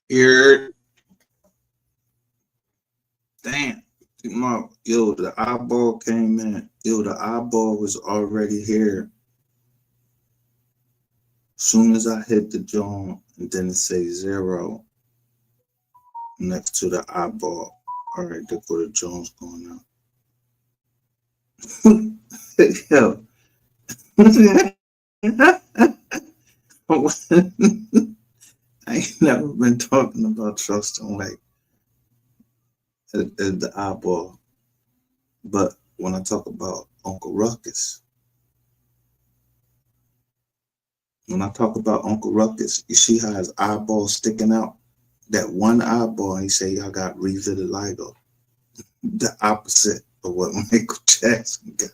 Here, damn. Yo, the eyeball came in. Yo, the eyeball was already here. Soon as I hit the joint, and then it say 0 next to the eyeball. All right, there go the Jones going out. Yo, I ain't never been talking about Charleston like as the eyeball, but when I talk about Uncle Ruckus, when I talk about Uncle Ruckus, you see how his eyeball sticking out? That one eyeball, and he say, "I got revitiligo." The opposite of what Michael Jackson got.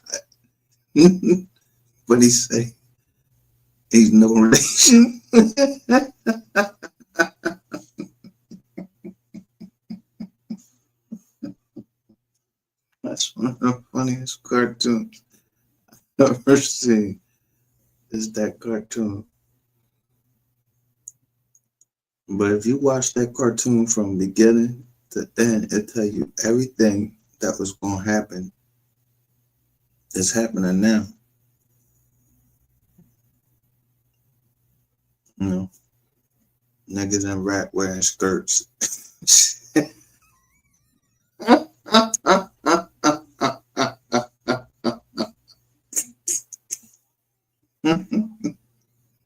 But he say he's no relation. That's one of the funniest cartoons I've ever seen. Is that cartoon? But if you watch that cartoon from beginning to end, it tell you everything that was gonna happen is happening now. You know, niggas in rap wearing skirts.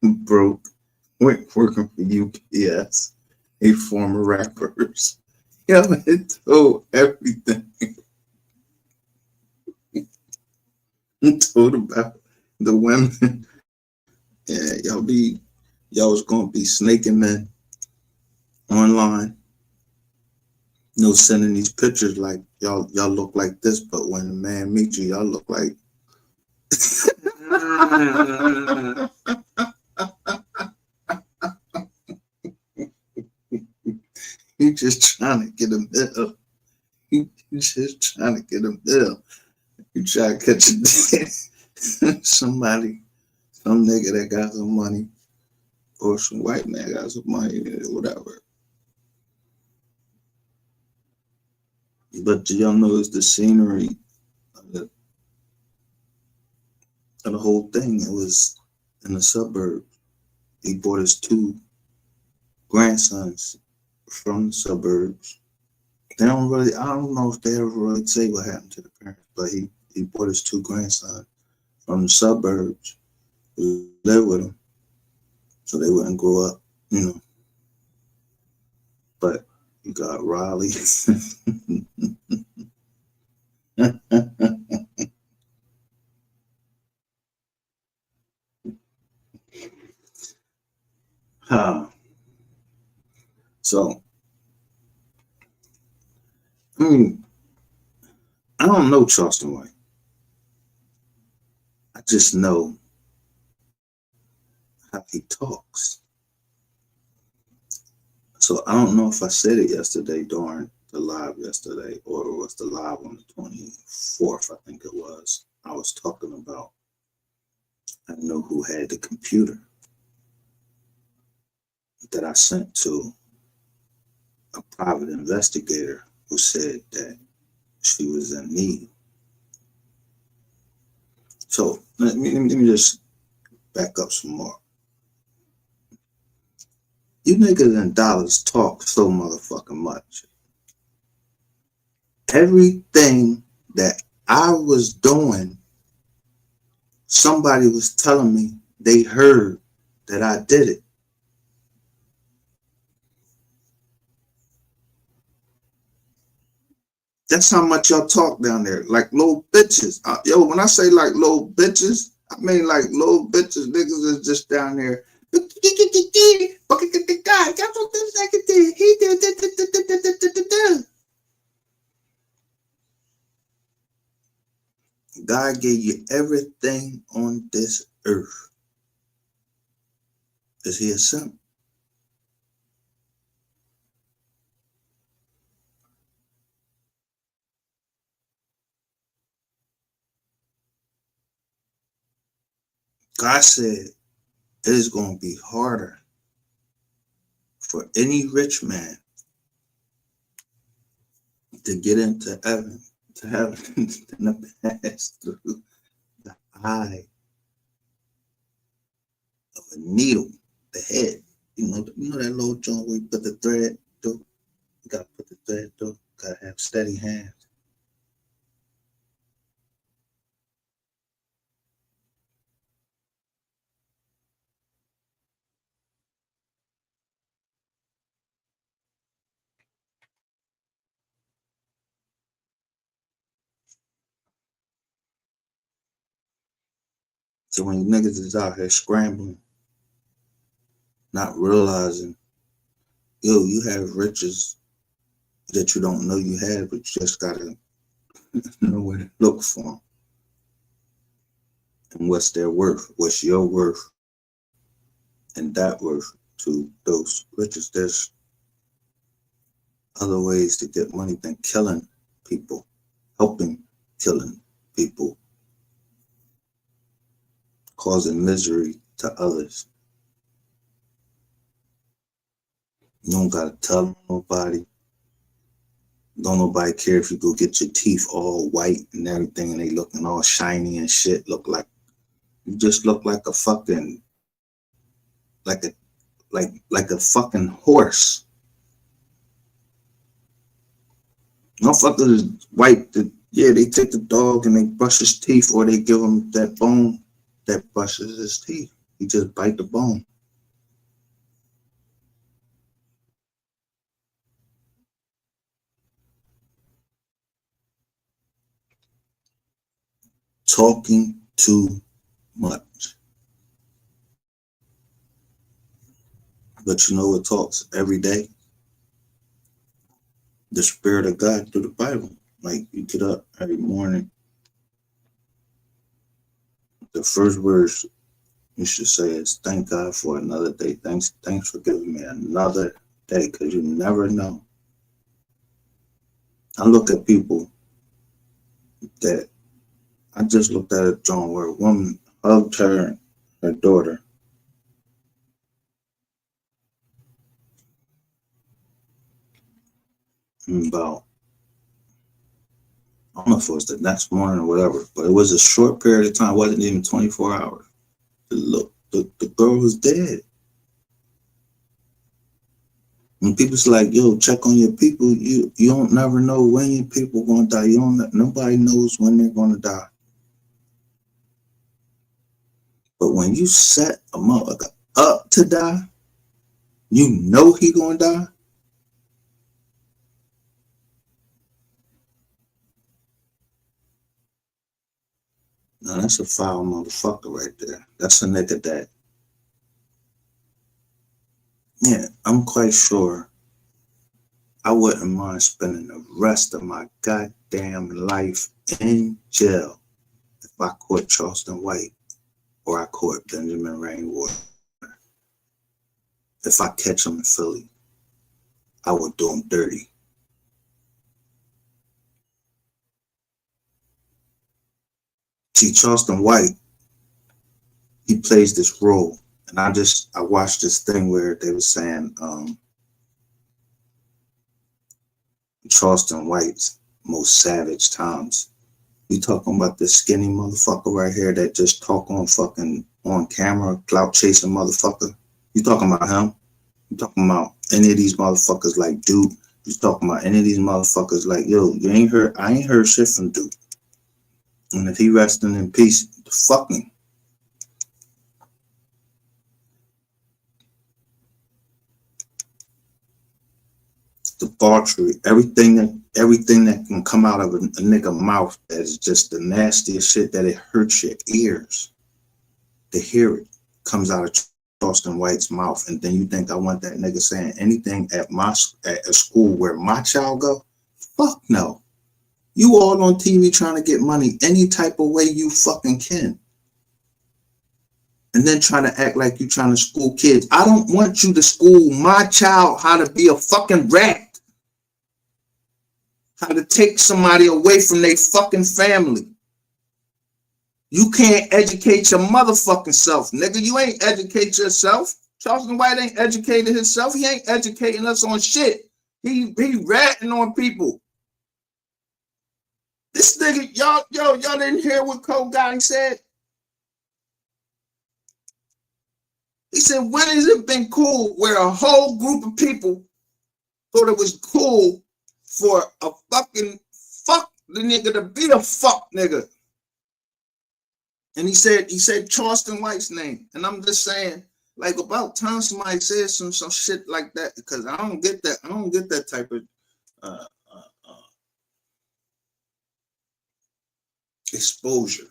Broke, went working for UPS, a former rappers. Yo, it told everything. It told about the women. Yeah, y'all was gonna be snaking men online. You know, sending these pictures like y'all look like this, but when a man meets you, y'all look like you just trying to get a bill. You just trying to get a bill. You try to catch a somebody, some nigga that got some money, or some white man got some money, whatever. But do y'all notice the scenery of the whole thing? It was in the suburbs. He brought his two grandsons from the suburbs. They don't really, I don't know if they ever really say what happened to the parents, but he brought his two grandsons from the suburbs to live with him so they wouldn't grow up, you know. But you got Raleigh. Huh. So, I mean, I don't know Charleston White. I just know how he talks. So I don't know if I said it yesterday during the live yesterday or it was the live on the 24th, I think it was. I was talking about I know who had the computer that I sent to a private investigator who said that she was in need. So let me just back up some more. You niggas in dollars talk so motherfucking much. Everything that I was doing, somebody was telling me they heard that I did it. That's how much y'all talk down there, like little bitches. Yo, when I say like little bitches, I mean like little bitches. Niggas is just down there. God gave you everything on this earth. Is he a simp? God said it is going to be harder for any rich man to get into heaven, to heaven, to pass through the eye of a needle, the head. You know that little joint where you put the thread through? You gotta put the thread through, gotta have steady hands. So when niggas is out here scrambling, not realizing, yo, you have riches that you don't know you have, but you just gotta know where to look for them. And what's their worth? What's your worth? And that worth to those riches. There's other ways to get money than killing people, helping killing people, causing misery to others. You don't gotta tell nobody. Don't nobody care if you go get your teeth all white and everything and they looking all shiny and shit. You just look like a fucking, like a fucking horse. Motherfuckers wipe they take the dog and they brush his teeth, or they give him that bone that brushes his teeth. He just bite the bone. Talking too much. But you know what talks every day? The Spirit of God through the Bible. Like, you get up every morning, the first words you should say is, thank God for another day. Thanks for giving me another day, because you never know. I look at people that, I just looked at a joint where a woman hugged her daughter. About, I don't know if it was the next morning or whatever, but it was a short period of time. It wasn't even 24 hours. The girl was dead. When people's like, yo, check on your people, you don't never know when your people are gonna die. Nobody knows when they're gonna die. But when you set a motherfucker up to die, you know he gonna die. Now that's a foul motherfucker right there. That's a nigga that, yeah, I'm quite sure I wouldn't mind spending the rest of my goddamn life in jail if I caught Charleston White or I caught Benjamin Rainwater. If I catch them in Philly, I would do them dirty. See, Charleston White, he plays this role, and I watched this thing where they were saying Charleston White's most savage times. You talking about this skinny motherfucker right here that just talk on camera, clout chasing motherfucker? You talking about him? You talking about any of these motherfuckers like Duke? You talking about any of these motherfuckers like, yo, I ain't heard shit from Duke. And if he resting in peace, fuck him. Debauchery, everything that can come out of a nigga mouth that is just the nastiest shit that it hurts your ears to hear it comes out of Charleston White's mouth. And then you think I want that nigga saying anything at a school where my child go? Fuck no. You all on TV trying to get money any type of way you fucking can. And then trying to act like you trying to school kids. I don't want you to school my child how to be a fucking rat. How to take somebody away from their fucking family. You can't educate your motherfucking self, nigga. You ain't educate yourself. Charleston White ain't educated himself. He ain't educating us on shit. He ratting on people. This nigga, y'all didn't hear what Cole Gotti said? He said, when has it been cool where a whole group of people thought it was cool for a fucking fuck the nigga to be a fuck nigga? And he said Charleston White's name. And I'm just saying, like, about time somebody says some shit like that, because I don't get that. I don't get that type of exposure.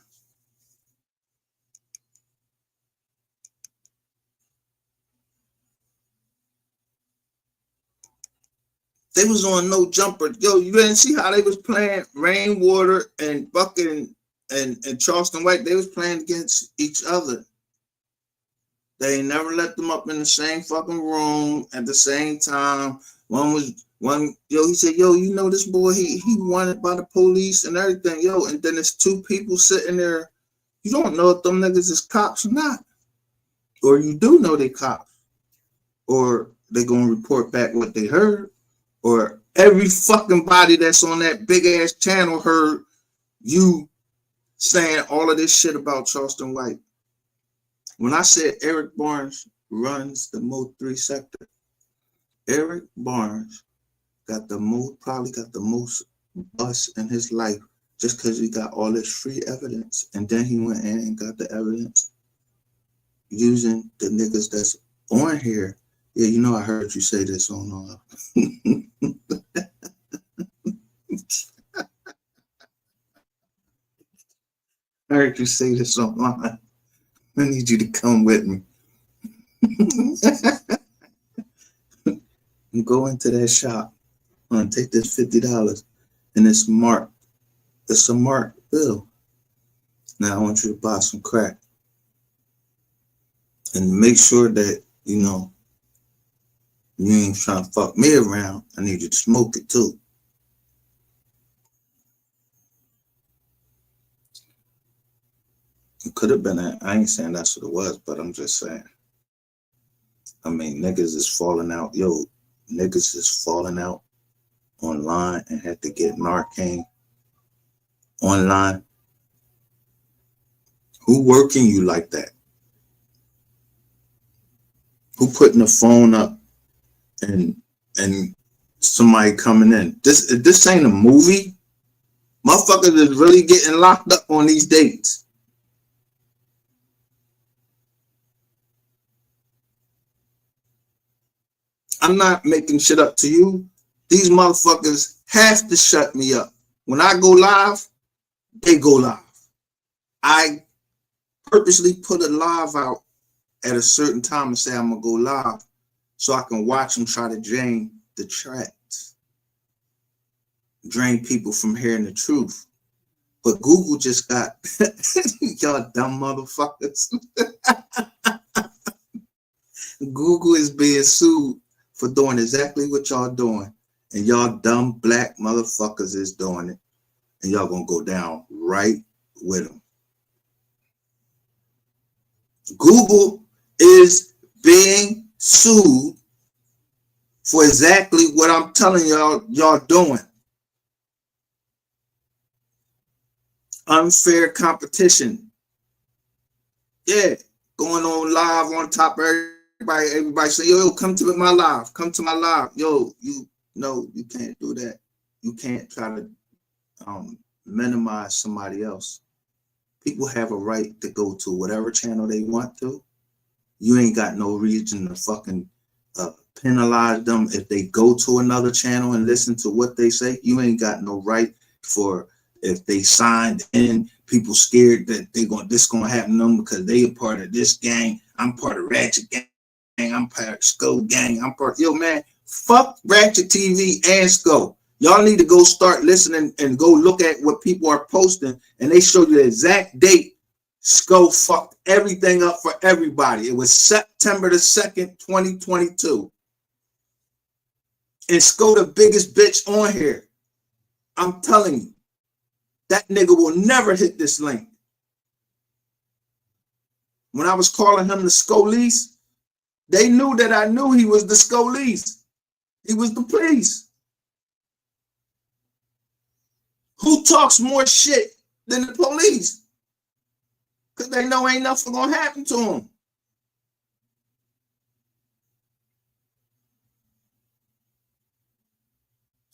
They was on No Jumper. Yo, you didn't see how they was playing Rainwater and fucking and Charleston White? They was playing against each other. They never let them up in the same fucking room at the same time. He said, yo, you know this boy, he wanted by the police and everything, yo. And then there's two people sitting there. You don't know if them niggas is cops or not. Or you do know they cops. Or they gonna report back what they heard. Or every fucking body that's on that big ass channel heard you saying all of this shit about Charleston White. When I said Eric Barnes runs the Mo 3 sector, Eric Barnes probably got the most bus in his life just because he got all this free evidence. And then he went in and got the evidence using the niggas that's on here. Yeah, you know, I heard you say this on I heard you say this online. I need you to come with me. And go into that shop. I'm gonna take this $50 and it's marked. It's a marked bill. Now I want you to buy some crack. And make sure that, you know, you ain't trying to fuck me around. I need you to smoke it too. It could have been that. I ain't saying that's what it was, but I'm just saying. I mean, niggas is falling out. Yo, niggas is falling out online and had to get Narcan online. Who working you like that? Who putting the phone up and somebody coming in? This ain't a movie. Motherfuckers is really getting locked up on these dates. I'm not making shit up to you. These motherfuckers have to shut me up. When I go live, they go live. I purposely put a live out at a certain time and say I'm gonna go live so I can watch them try to drain the tracks, drain people from hearing the truth. But Google just got y'all dumb motherfuckers. Google is being sued for doing exactly what y'all doing. And y'all dumb black motherfuckers is doing it. And y'all gonna go down right with them. Google is being sued for exactly what I'm telling y'all doing. Unfair competition. Yeah, going on live on top of everybody say, yo, come to my live. Come to my live. Yo, you can't do that. You can't try to minimize somebody else. People have a right to go to whatever channel they want to. You ain't got no reason to fucking penalize them if they go to another channel and listen to what they say. You ain't got no right for if they signed in, people scared that this gonna happen to them because they a part of this gang. I'm part of Ratchet gang. I'm part of Skull gang. Yo, man, fuck Ratchet TV and Skull. Y'all need to go start listening and go look at what people are posting, and they show you the exact date. Skull fucked everything up for everybody. It was September the 2nd, 2022. And Skull the biggest bitch on here. I'm telling you, that nigga will never hit this link. When I was calling him the Scullies, They knew that I knew he was the scolies. He was the police. Who talks more shit than the police? Because they know ain't nothing going to happen to him.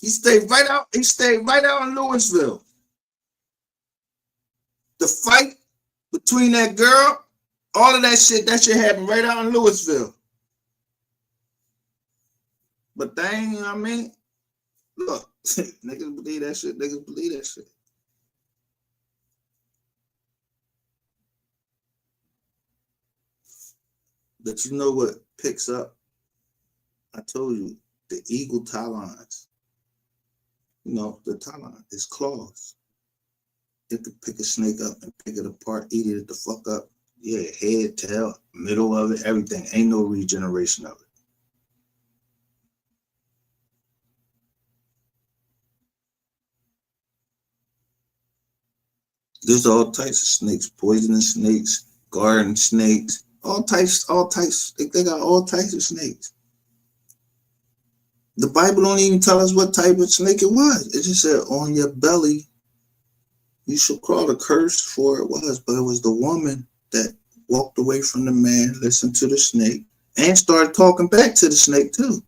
He stayed right out in Louisville. The fight between that girl, all of that shit happened right out in Louisville. But they ain't, you know what I mean? Look, niggas believe that shit. Niggas believe that shit. But you know what picks up? I told you, the eagle talons. You know, the talon is claws. It could pick a snake up and pick it apart, eat it the fuck up. Yeah, head, tail, middle of it, everything. Ain't no regeneration of it. There's all types of snakes, poisonous snakes, garden snakes, all types. They got all types of snakes. The Bible don't even tell us what type of snake it was. It just said, on your belly, you shall crawl. The curse for it was, but it was the woman that walked away from the man, listened to the snake, and started talking back to the snake too.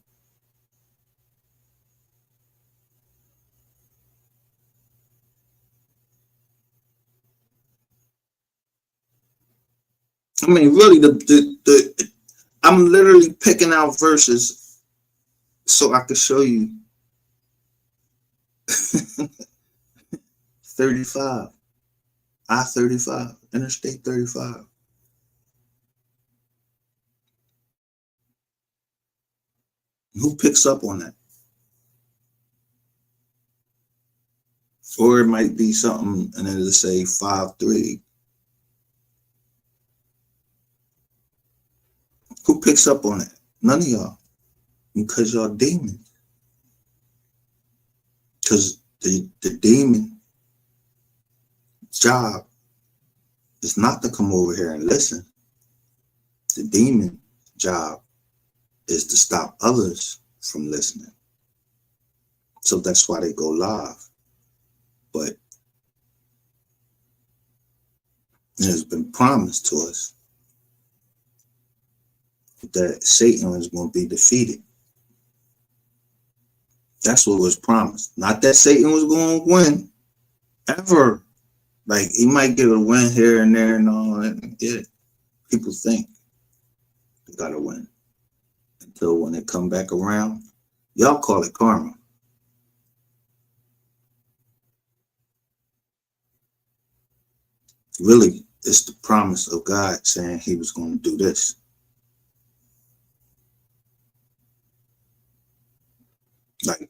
I mean, really, I'm literally picking out verses so I could show you 35, I-35, Interstate 35. Who picks up on that? Or it might be something and it'll say 5-3. Who picks up on it? None of y'all. Because y'all demons. Because the demon job is not to come over here and listen. The demon job is to stop others from listening. So that's why they go live. But it has been promised to us that Satan is going to be defeated. That's what was promised. Not that Satan was going to win ever. Like, he might get a win here and there and all that. Yeah, people think they got to win. Until when they come back around, y'all call it karma. Really, it's the promise of God saying he was going to do this. Like,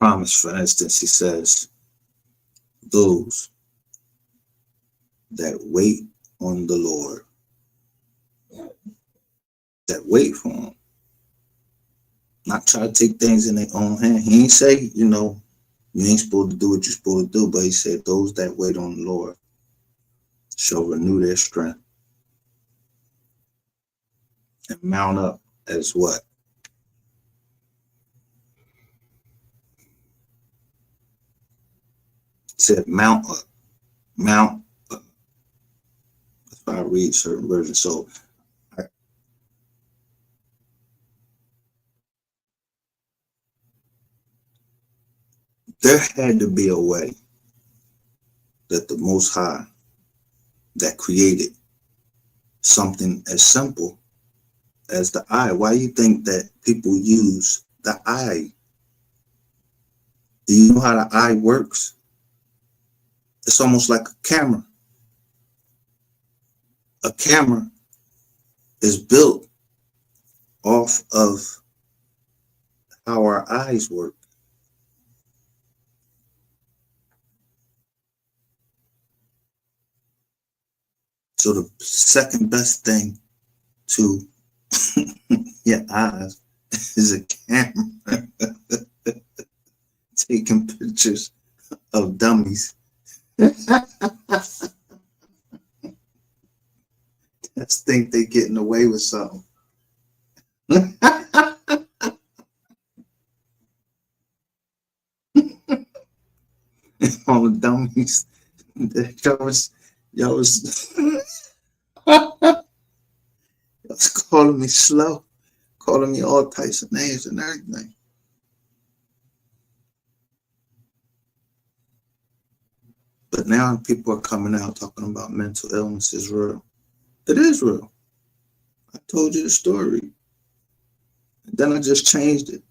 promise, for instance, he says, those that wait on the Lord, that wait for him, not try to take things in their own hand. He ain't say, you know, you ain't supposed to do what you're supposed to do, but he said, those that wait on the Lord shall renew their strength and mount up as what? He said, mount up. Mount up. That's why I read certain versions. So there had to be a way that the Most High that created something as simple as the eye. Why do you think that people use the eye? Do you know how the eye works? It's almost like a camera. A camera is built off of how our eyes work. So the second best thing to your eyes is a camera. Taking pictures of dummies. Just think they getting away with something. All the dummies. Y'all was, y'all was calling me slow, calling me all types of names and everything. But now people are coming out talking about mental illness is real. It is real. I told you the story. And then I just changed it.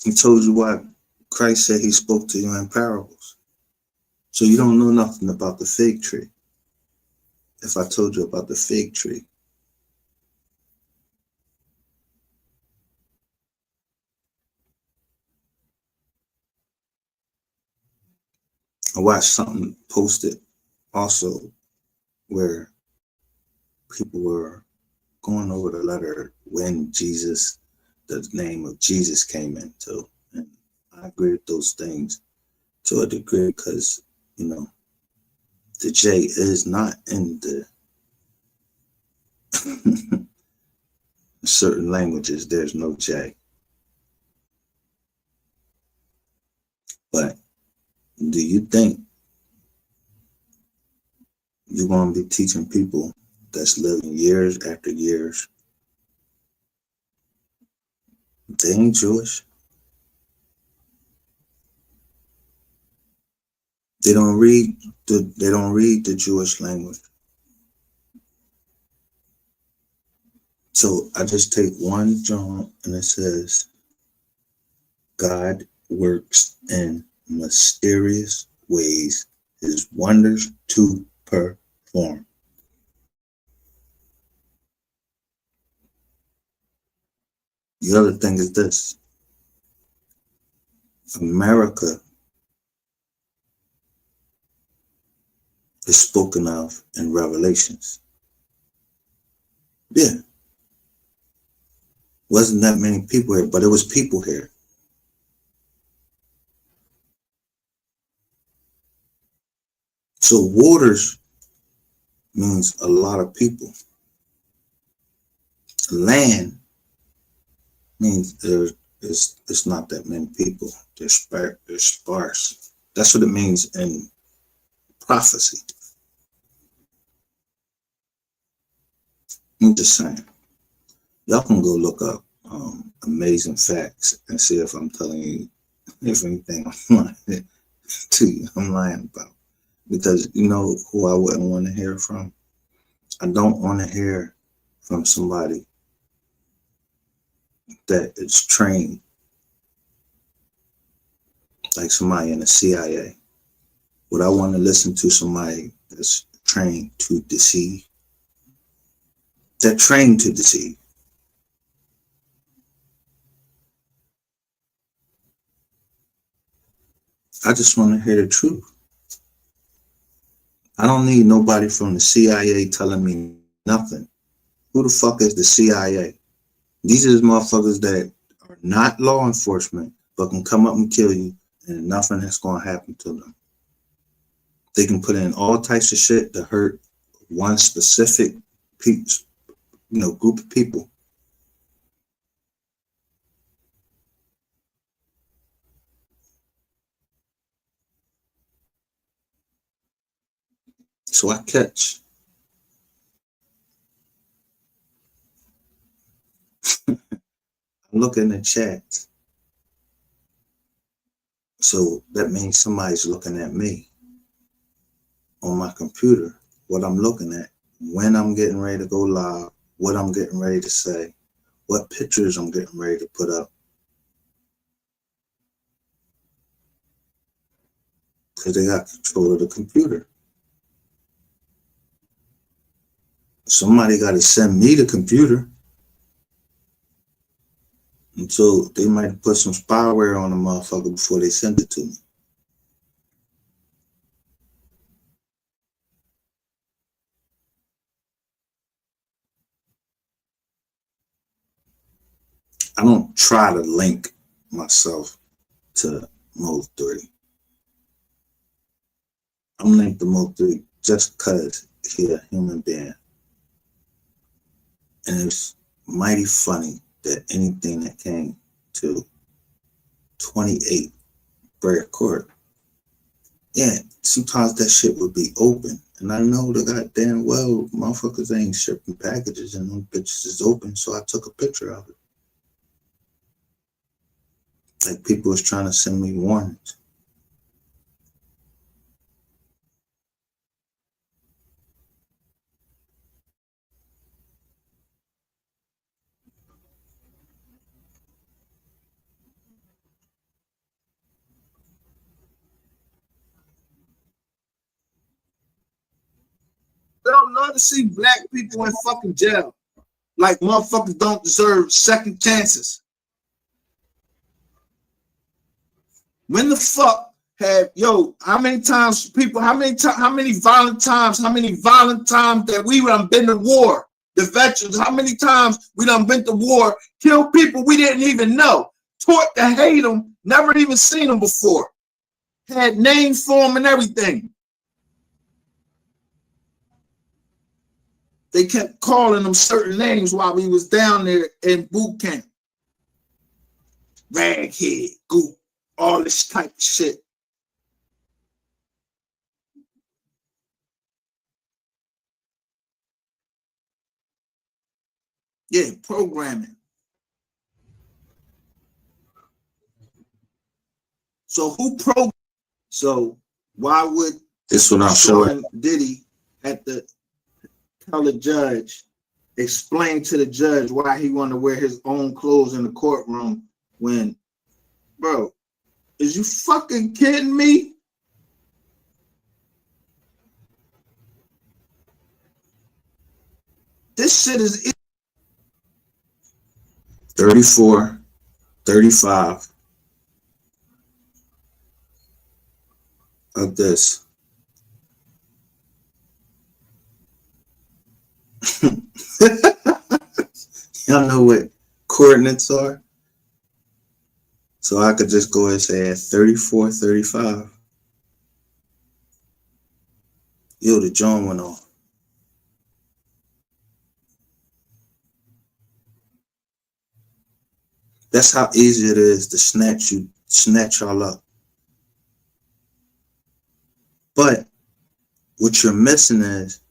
He told you why Christ said he spoke to you in parables. So you don't know nothing about the fig tree. If I told you about the fig tree, I watched something posted also where people were going over the letter when Jesus, the name of Jesus came into. And I agree with those things to a degree because, you know, the J is not in the certain languages, there's no J. But do you think you're going to be teaching people that's living years after years? They ain't Jewish. They don't read the Jewish language. So I just take 1 John and it says, God works in mysterious ways, his wonders to perform. The other thing is this. America is spoken of in Revelations. Yeah. Wasn't that many people here, but it was people here. So waters means a lot of people. Land means it's not that many people. They're sparse. That's what it means in prophecy. I'm just saying. Y'all can go look up amazing facts and see if I'm telling you if anything I'm lying to you. I'm lying about. Because you know who I wouldn't want to hear from? I don't want to hear from somebody that is trained, like somebody in the CIA. Would I want to listen to somebody that's trained to deceive? They're trained to deceive. I just want to hear the truth. I don't need nobody from the CIA telling me nothing. Who the fuck is the CIA? These are the motherfuckers that are not law enforcement, but can come up and kill you, and nothing is going to happen to them. They can put in all types of shit to hurt one specific group of people. So I catch. Look in the chat. So that means somebody's looking at me on my computer, what I'm looking at, when I'm getting ready to go live, what I'm getting ready to say, what pictures I'm getting ready to put up. Because they got control of the computer. Somebody got to send me the computer. And so they might put some spyware on the motherfucker before they send it to me. I don't try to link myself to Mode 3. I'm linked to Mode 3 just because he's a human being. And it's mighty funny that anything that came to 28 Brea Court, yeah, sometimes that shit would be open. And I know the goddamn well motherfuckers ain't shipping packages and them bitches is open, so I took a picture of it. Like people was trying to send me warnings. I don't love to see black people in fucking jail. Like motherfuckers don't deserve second chances. When the fuck have how many times people, how many violent times that we done been to war? The veterans, how many times we done been to war, killed people we didn't even know, taught to hate them, never even seen them before, had names for them and everything. They kept calling them certain names while we was down there in boot camp. Raghead, goop, all this type of shit. Yeah, programming. So who programmed? So why would this what I'm showing Diddy at the tell the judge, explain to the judge why he wanted to wear his own clothes in the courtroom when, bro, is you fucking kidding me? This shit is 34, 35 of this. Y'all know what coordinates are? So I could just go ahead and say at 34, 35. Yo, the joint went off. That's how easy it is to snatch y'all up. But what you're missing is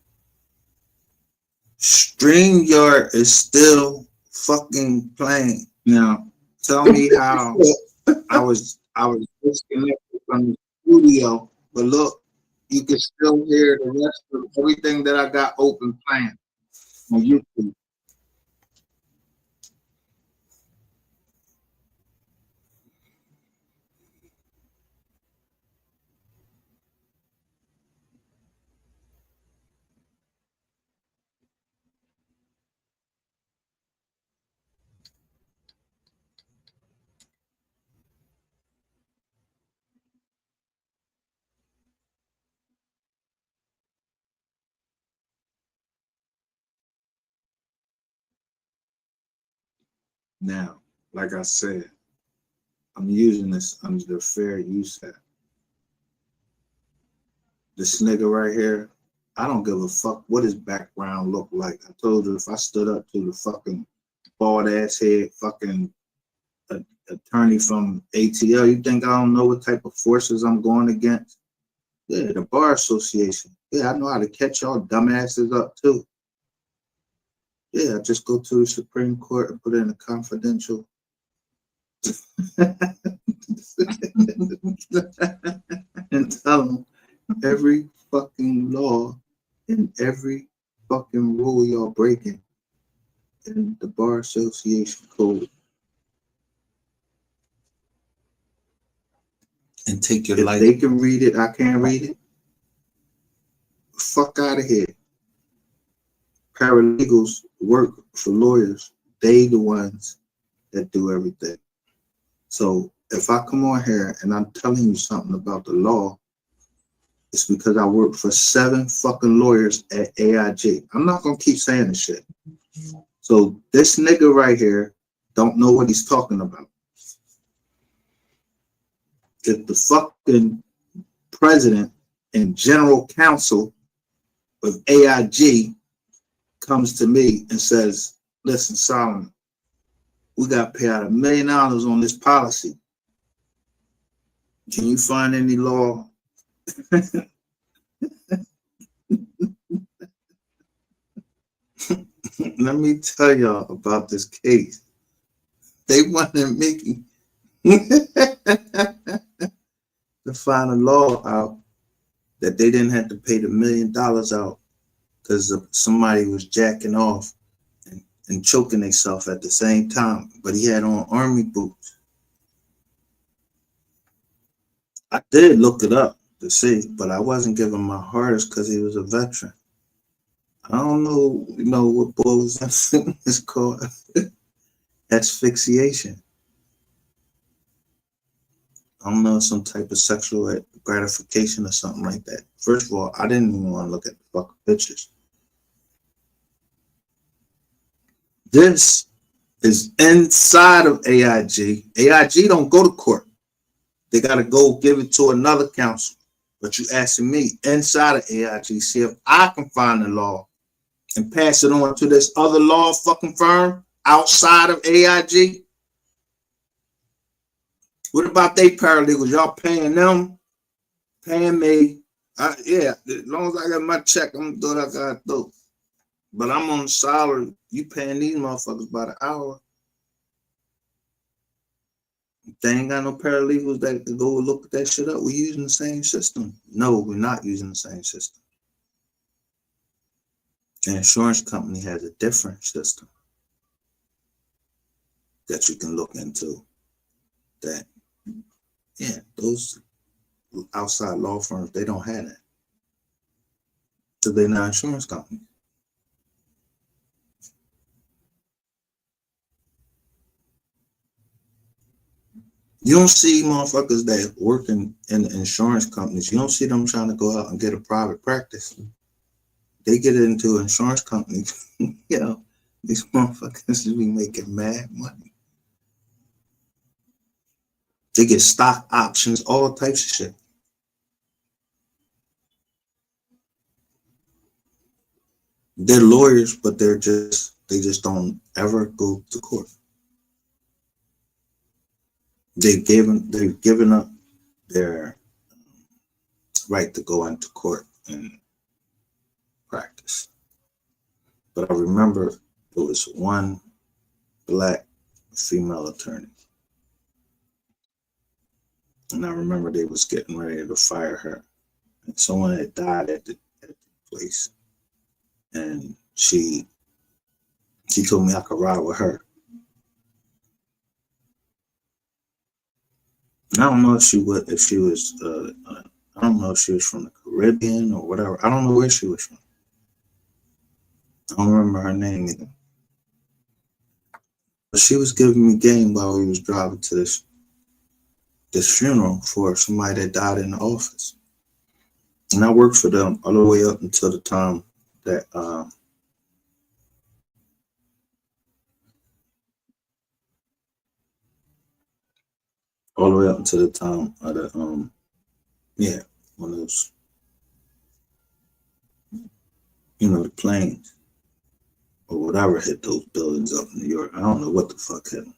StreamYard is still fucking playing. Now, tell me how I was disconnected from the studio, but look, you can still hear the rest of everything that I got open playing on YouTube. Now, like I said, I'm using this under the Fair Use Act. This nigga right here, I don't give a fuck what his background look like. I told you if I stood up to the fucking bald ass head fucking attorney from ATL, you think I don't know what type of forces I'm going against? Yeah, the Bar Association. Yeah, I know how to catch y'all dumbasses up too. Yeah, I just go to the Supreme Court and put in a confidential. And tell them every fucking law and every fucking rule y'all breaking in the Bar Association code. And take your life. They can read it, I can't read it. Fuck out of here. Paralegals work for lawyers. They the ones that do everything. So if I come on here and I'm telling you something about the law, it's because I work for 7 fucking lawyers at AIG. I'm not gonna keep saying this shit. So this nigga right here don't know what he's talking about. If the fucking president and general counsel of AIG comes to me and says, Listen, Solomon, we got to pay out $1 million on this policy. Can you find any law? Let me tell y'all about this case. They wanted Mickey to find a law out that they didn't have to pay the $1 million out because somebody was jacking off and choking themselves at the same time, but he had on army boots. I did look it up to see, but I wasn't giving my hardest because he was a veteran. I don't know, what bulls is called asphyxiation. I don't know, some type of sexual gratification or something like that. First of all, I didn't even want to look at the fucking pictures. This is inside of AIG. AIG don't go to court. They got to go give it to another counsel. But you asking me inside of AIG, see if I can find the law and pass it on to this other law fucking firm outside of AIG. What about they paralegals? Y'all paying them? Paying me? Yeah, as long as I got my check, I'm gonna do what I gotta do. But I'm on salary. You paying these motherfuckers by the hour. They ain't got no paralegals that can go look at that shit up. We're using the same system. No, we're not using the same system. The insurance company has a different system that you can look into. That, yeah, those outside law firms, they don't have that. So they're not insurance companies. You don't see motherfuckers that work in the insurance companies. You don't see them trying to go out and get a private practice. They get into insurance companies. These motherfuckers be making mad money. They get stock options, all types of shit. They're lawyers, but they just don't ever go to court. They've given up their right to go into court and practice. But I remember there was one black female attorney. And I remember they was getting ready to fire her. And someone had died at the place. And she told me I could ride with her. And I don't know if she was I don't know if she was from the Caribbean or whatever. I don't know where she was from. I don't remember her name either. But she was giving me game while we was driving to this funeral for somebody that died in the office. And I worked for them all the way up until the time that all the way up until the time of the one of those, the planes or whatever hit those buildings up in New York. I don't know what the fuck hit them.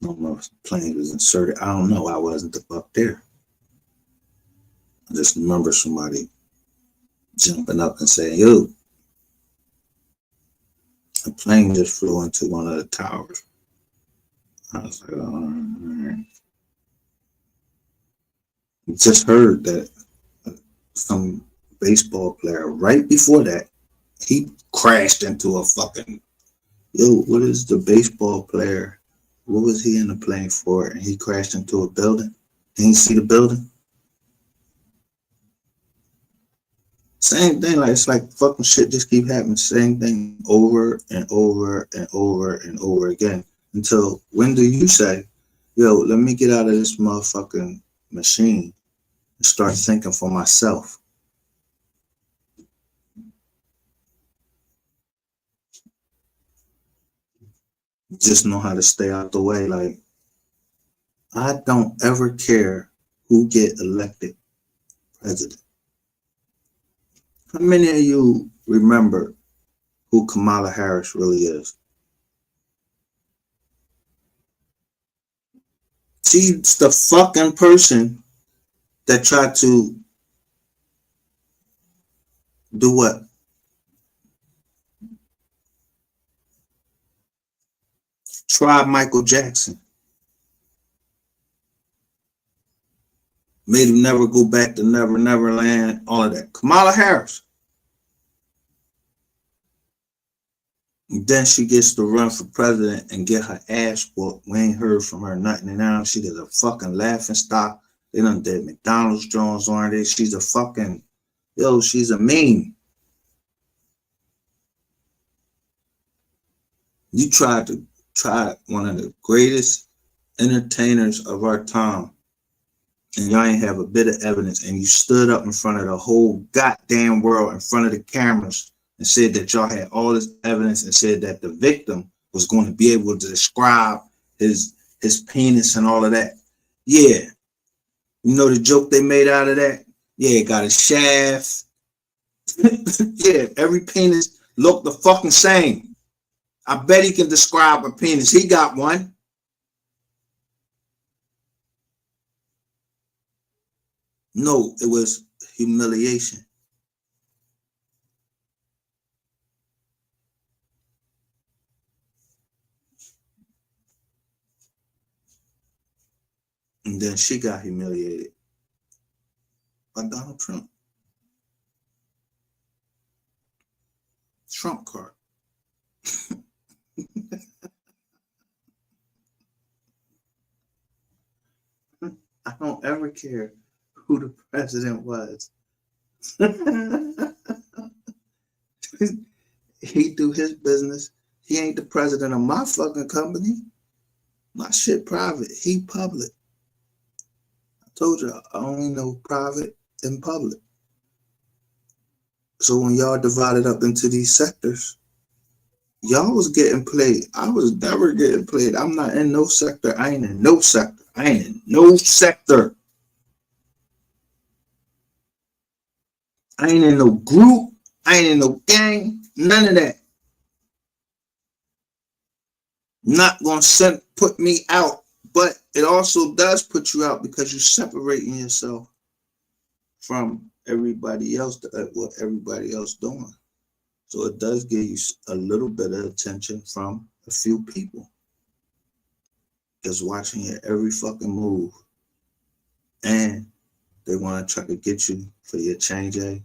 I don't know if the plane was inserted. I don't know. I wasn't the fuck there. I just remember somebody jumping up and saying, "Yo, a plane just flew into one of the towers." I was like, "Oh, all right." Just heard that some baseball player right before that, he crashed into a fucking, what is the baseball player? What was he in the plane for? And he crashed into a building. Didn't you see the building? Same thing, it's like fucking shit just keep happening. Same thing over and over and over and over again. Until when do you say, let me get out of this motherfucking machine and start thinking for myself? Just know how to stay out the way. Like, I don't ever care who get elected president. How many of you remember who Kamala Harris really is. She's the fucking person that tried to do what? Try Michael Jackson. Made him never go back to Neverland, all of that. Kamala Harris. And then she gets to run for president and get her ass whooped. We ain't heard from her nothing. And now she did a fucking laughing stock. They done did McDonald's Jones on it. She's a fucking, she's a meme. You tried one of the greatest entertainers of our time, and y'all ain't have a bit of evidence, and you stood up in front of the whole goddamn world in front of the cameras and said that y'all had all this evidence and said that the victim was going to be able to describe his penis and all of that. Yeah. You know the joke they made out of that? Yeah, got a shaft. Yeah, every penis looked the fucking same. I bet he can describe a penis. He got one. No, it was humiliation. And then she got humiliated by Donald Trump. Trump card. I don't ever care who the president was. He do his business. He ain't the president of my fucking company. My shit private. He public. I told you I only know private and public. So when y'all divided up into these sectors, y'all was getting played. I was never getting played. I'm not in no sector. I ain't in no sector. I ain't in no sector. I ain't in no group. I ain't in no gang. None of that. Not gonna put me out, but it also does put you out because you're separating yourself from everybody else, what everybody else doing. So it does give you a little bit of attention from a few people just watching your every fucking move, and they want to try to get you for your change, eh?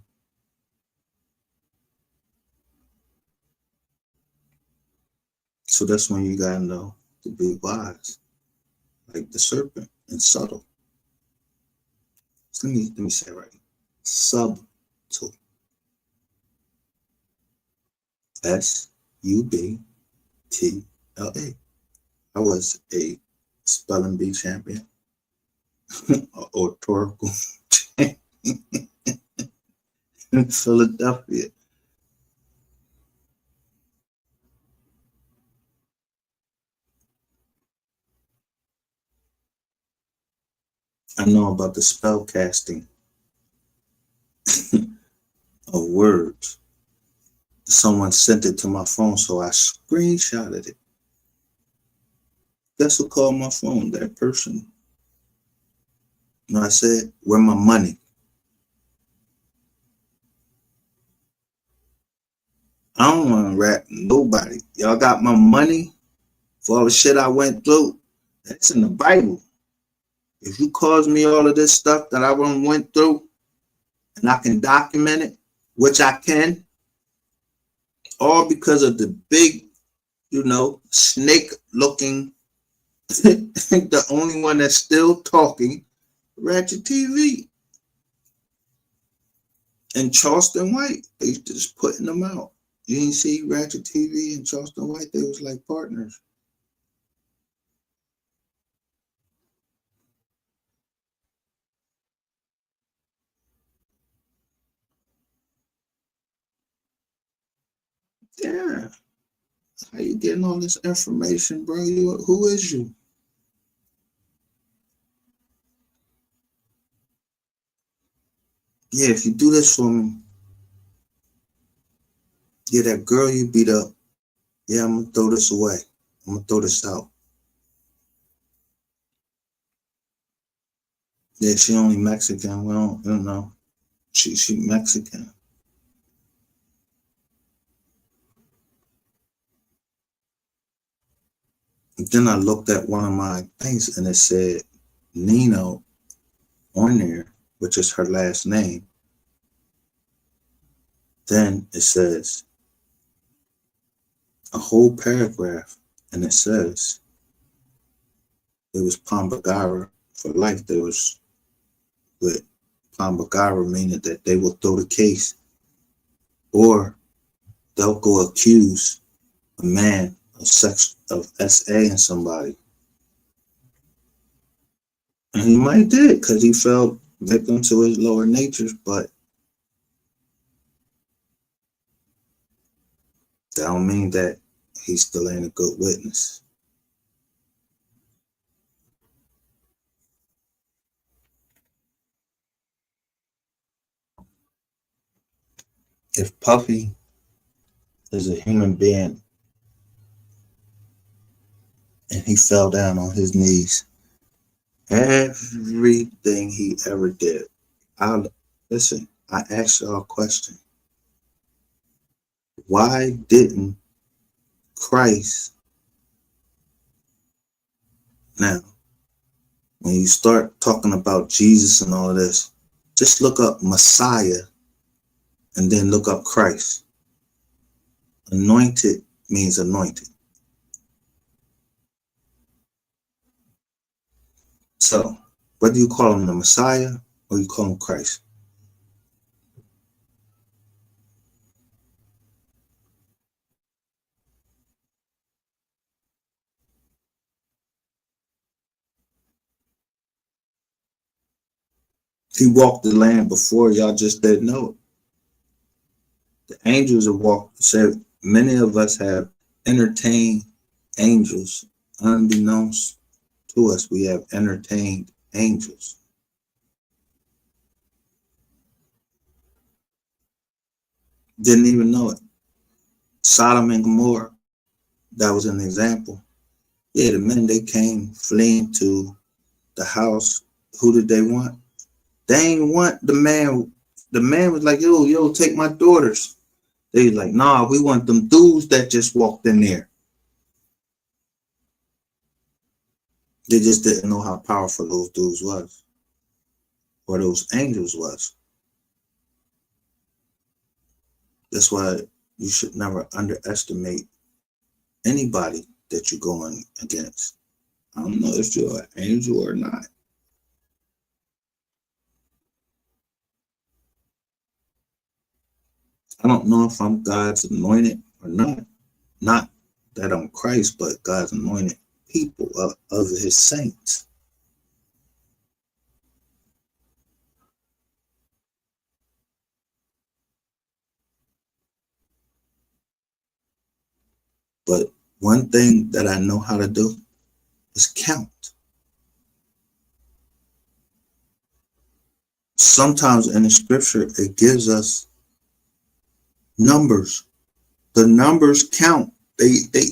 So that's when you gotta know to be wise, like the serpent, and subtle. So let me say it right. Subtle. SUBTLA. I was a spelling bee champion, oratorical champion in Philadelphia. I know about the spell casting of words. Someone sent it to my phone, so I screenshotted it. Guess who called my phone? That person. You know, I said, where my money? I don't want to rap nobody. Y'all got my money for all the shit I went through? That's in the Bible. If you cause me all of this stuff that I went through, and I can document it, which I can, all because of the big, snake-looking, the only one that's still talking, Ratchet TV. And Charleston White, they just putting them out. You didn't see Ratchet TV and Charleston White, they was like partners. Yeah. How you getting all this information, bro? Who is you? Yeah, if you do this for me, Yeah, that girl you beat up. Yeah, I'm gonna throw this away. I'm gonna throw this out. Yeah, she only Mexican. We don't know. She Mexican. And then I looked at one of my things and it said Nino on there, which is her last name. Then it says a whole paragraph, and it says it was Pambagara for life. There was with Pambagara, meaning that they will throw the case, or they'll go accuse a man of sex of SA and somebody, and he might did because he fell victim to his lower natures, but that don't mean that he still ain't a good witness. If Puffy is a human being and he fell down on his knees, everything he ever did, I'll listen. I asked y'all a question. Why didn't Christ? Now, when you start talking about Jesus and all of this, just look up Messiah and then look up Christ. Anointed means anointed. So, whether you call him the Messiah or you call him Christ, he walked the land before, y'all just didn't know it. The angels have walked, said many of us have entertained angels unbeknownst to us. We have entertained angels. Didn't even know it. Sodom and Gomorrah, that was an example. Yeah, the men they came fleeing to the house. Who did they want? They ain't want the man. The man was like, yo, take my daughters. They was like, nah, we want them dudes that just walked in there. They just didn't know how powerful those dudes was, or those angels was. That's why you should never underestimate anybody that you're going against. I don't know if you're an angel or not. I don't know if I'm God's anointed or not. Not that I'm Christ, but God's anointed people of his saints. But one thing that I know how to do is count. Sometimes in the scripture, it gives us numbers. The numbers count. They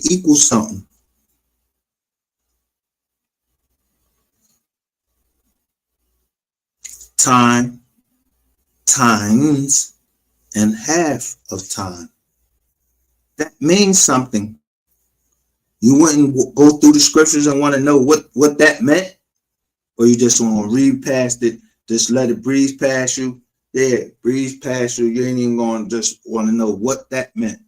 equal something. Time, times, and half of time. That means something. You wouldn't go through the scriptures and want to know what that meant, or you just want to read past it, just let it breeze past you. Yeah, breeze past you. You ain't even going to just want to know what that meant.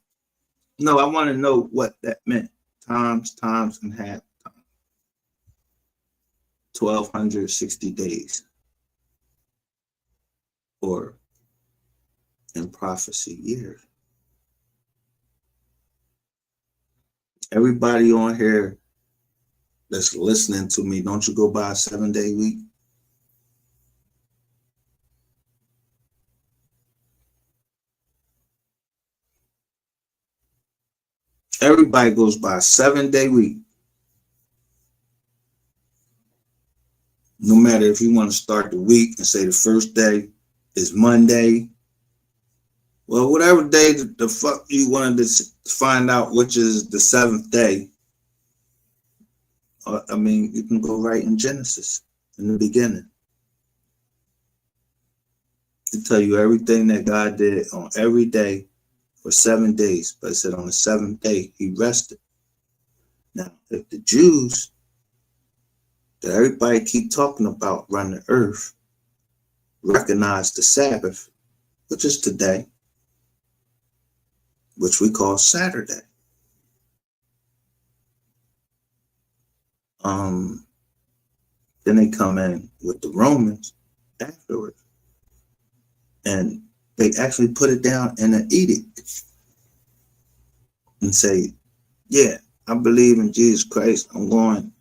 No, I want to know what that meant. Times, and half time. 1,260 days. Or in prophecy years. Everybody on here that's listening to me, don't you go by a 7-day week? Everybody goes by a 7-day week. No matter if you want to start the week and say the first day is Monday, Well, whatever day the fuck you wanted to find out which is the seventh day, I mean, you can go right in Genesis in the beginning. To tell you everything that God did on every day for 7 days. But it said on the seventh day, he rested. Now, if the Jews that everybody keep talking about run the earth recognize the Sabbath, which is today, which we call Saturday. Then they come in with the Romans afterwards, and they actually put it down in an edict and say, yeah, I believe in Jesus Christ. I'm going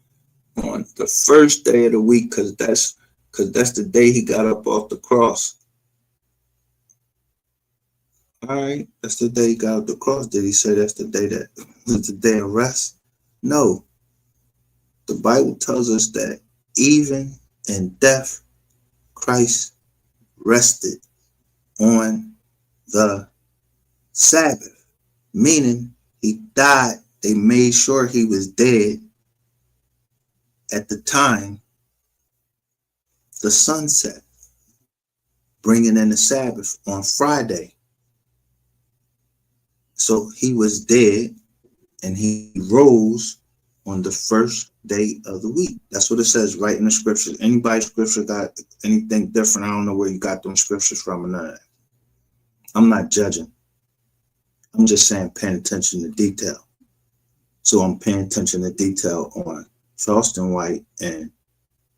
on the first day of the week because that's the day he got up off the cross. All right, that's the day he got up the cross. Did he say that's the day that was the day of rest? No. The Bible tells us that even in death, Christ rested on the Sabbath, meaning he died. They made sure he was dead at the time the sun set, bringing in the Sabbath on Friday. So he was dead and he rose on the first day of the week. That's what it says right in the scriptures. Anybody's scripture got anything different? I don't know where you got them scriptures from or none of that. I'm not judging. I'm just saying paying attention to detail. So I'm paying attention to detail on Charleston White and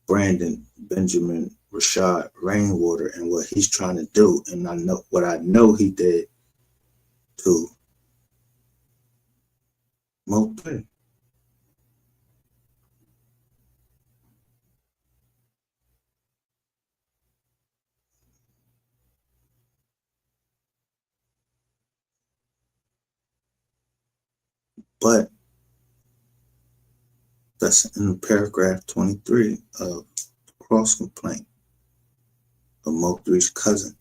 Brandon Benjamin Rashad Rainwater and what he's trying to do. And I know what I know he did to Mope. But that's in paragraph 23 of the cross complaint of Moultrie's cousin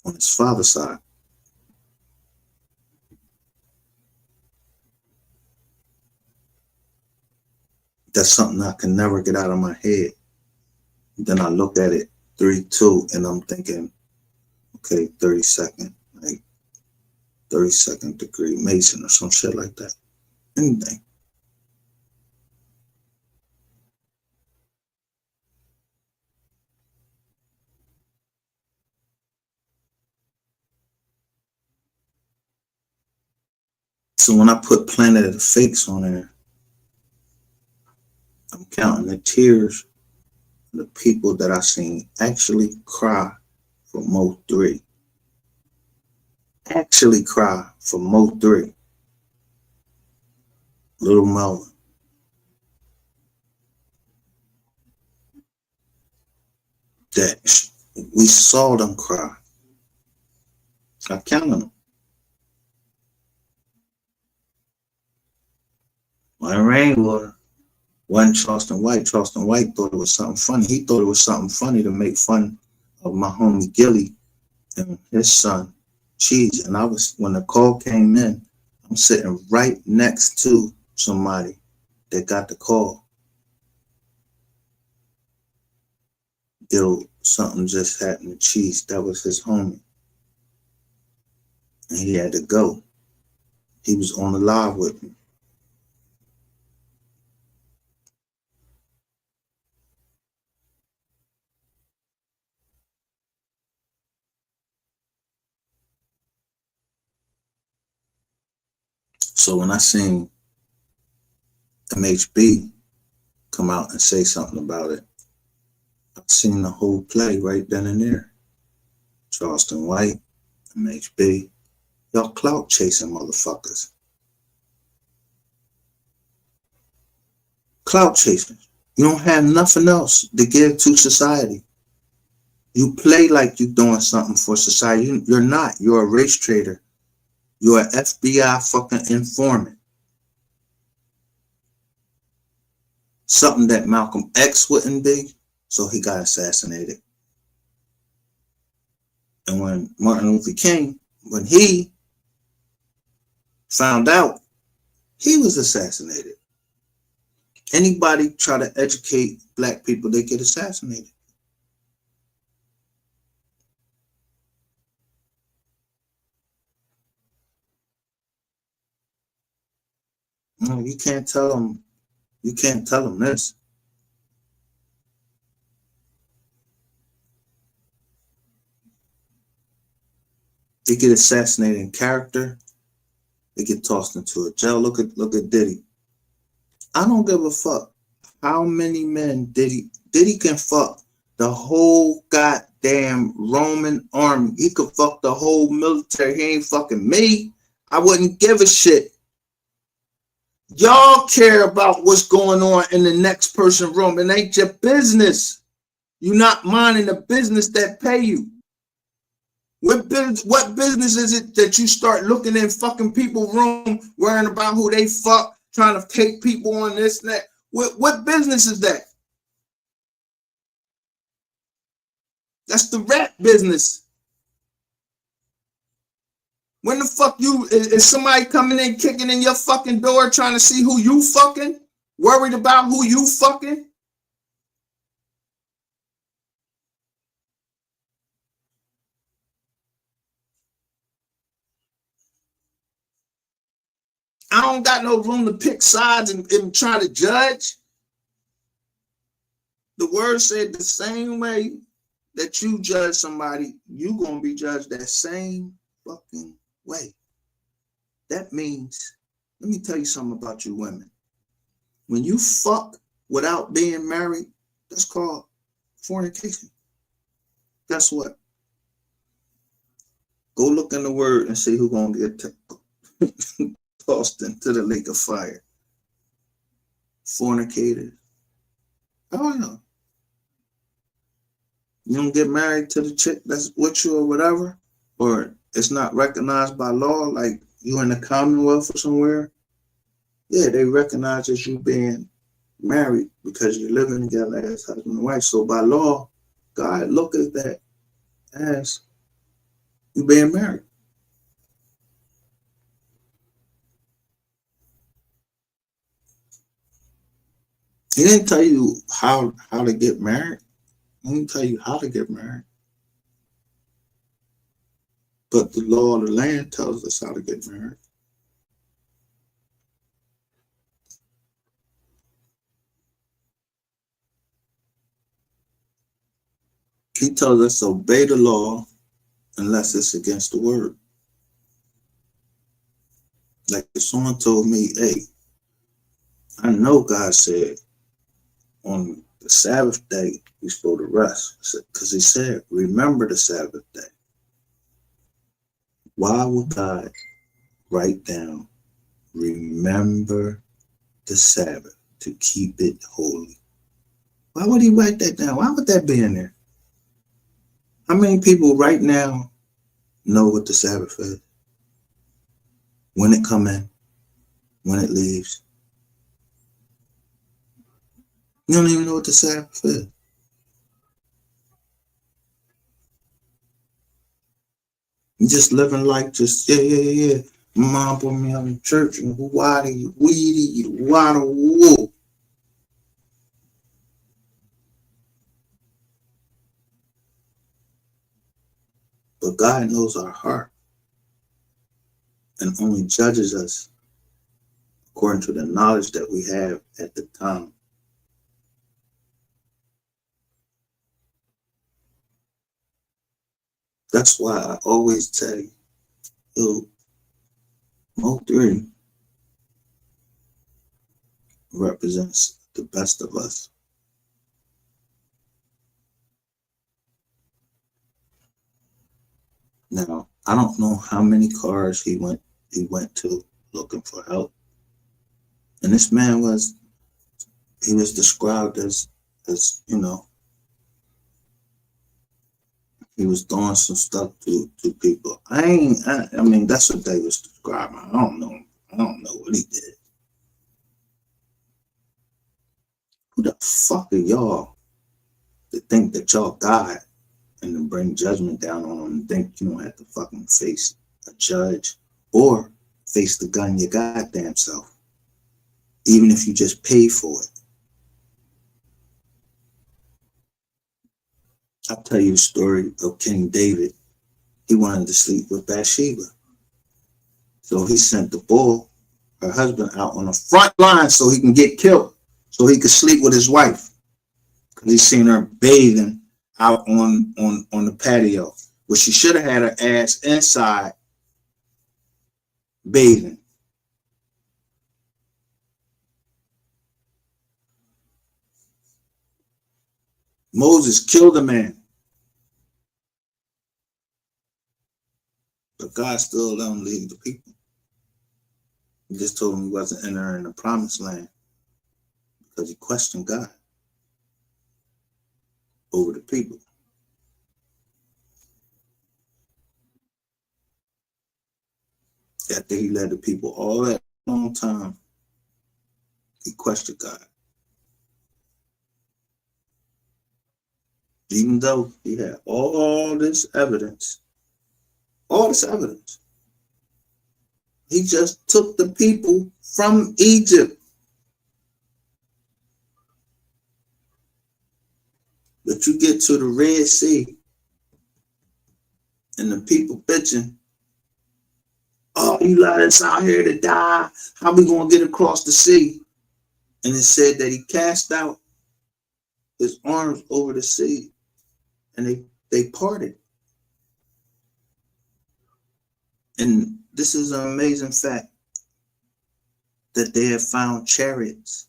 on his father's side. That's something I can never get out of my head. Then I look at it 3-2 and I'm thinking, okay, 32nd, like 32nd degree Mason or some shit like that. Anything. So when I put Planet of the Fakes on there, I'm counting the tears of the people that I seen actually cry for Mo 3. Actually cry for Mo 3. Little Melvin. That we saw them cry. I counted them. My Rainwater wasn't Charleston White. Charleston White thought it was something funny. He thought it was something funny to make fun of my homie Gilly and his son, Cheese. And I was, when the call came in, I'm sitting right next to somebody that got the call. Yo, something just happened to Cheese. That was his homie. And he had to go. He was on the live with me. So when I seen MHB come out and say something about it, I seen the whole play right then and there. Charleston White, MHB, y'all clout chasing motherfuckers. Clout chasing. You don't have nothing else to give to society. You play like you're doing something for society. You're not. You're a race trader. You're an FBI fucking informant. Something that Malcolm X wouldn't be, so he got assassinated. And when Martin Luther King, when he found out, he was assassinated. Anybody try to educate black people, they get assassinated. No, you can't tell them. You can't tell them this. They get assassinated in character. They get tossed into a jail. Look at Diddy. I don't give a fuck how many men Diddy can fuck the whole goddamn Roman army. He could fuck the whole military. He ain't fucking me. I wouldn't give a shit. Y'all care about what's going on in the next person's room. It ain't your business. You're not minding the business that pay you. What business is it that you start looking in fucking people's room, worrying about who they fuck, trying to take people on this and that? What business is that? That's the rat business. When the fuck is somebody coming in, kicking in your fucking door, trying to see who you fucking? Worried about who you fucking? I don't got no room to pick sides and try to judge. The word said the same way that you judge somebody, you gonna be judged that same fucking way. That means, let me tell you something about you women. When you fuck without being married, that's called fornication. Guess what? Go look in the word and see who's gonna get tossed into the lake of fire. Fornicators. Oh yeah. You don't get married to the chick that's with you or whatever, or it's not recognized by law, like you in the Commonwealth or somewhere. Yeah, they recognize as you being married because you're living together as husband and wife. So by law, God look at that as you being married. He didn't tell you how to get married. He didn't tell you how to get married. But the law of the land tells us how to get married. He tells us to obey the law unless it's against the word. Like if someone told me, hey, I know God said on the Sabbath day you're supposed to rest. Because he said, remember the Sabbath day. Why would God write down, remember the Sabbath to keep it holy? Why would he write that down? Why would that be in there? How many people right now know what the Sabbath is? When it come in, when it leaves. You don't even know what the Sabbath is. You just living like just, yeah. My mom put me out in church and who weedy, woo. But God knows our heart and only judges us according to the knowledge that we have at the time. That's why I always say, yo, Mo3 represents the best of us. Now, I don't know how many cars he went to looking for help. And this man was described as you know, he was throwing some stuff to people. I mean, that's what they was describing. I don't know what he did. Who the fuck are y'all to think that y'all God and to bring judgment down on them and think you don't have to fucking face a judge or face the gun your goddamn self, even if you just pay for it. I'll tell you a story of King David. He wanted to sleep with Bathsheba. So he sent the bull, her husband, out on the front line so he can get killed, so he could sleep with his wife. Because he seen her bathing out on the patio, where she should have had her ass inside bathing. Moses killed a man, but God still let him lead the people. He just told him he wasn't entering the promised land because he questioned God over the people. After he led the people all that long time, he questioned God. Even though he had all this evidence, he just took the people from Egypt. But you get to the Red Sea and the people bitching, oh, you let us out here to die. How we gonna get across the sea? And it said that he cast out his arms over the sea and they parted. And this is an amazing fact that they have found chariots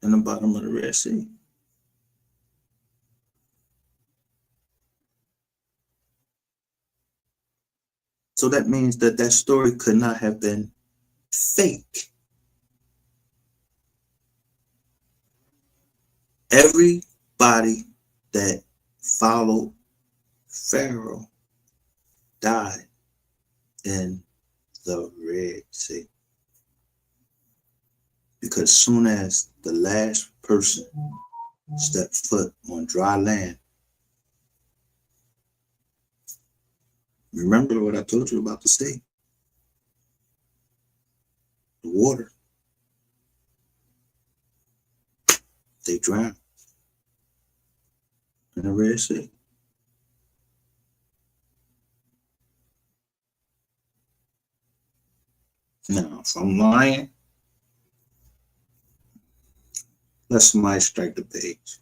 in the bottom of the Red Sea. So that means that that story could not have been fake. Everybody that followed Pharaoh died in the Red Sea. Because soon as the last person stepped foot on dry land, remember what I told you about the sea? The water. They drowned in the Red Sea. Now, if I'm lying, let somebody strike the page.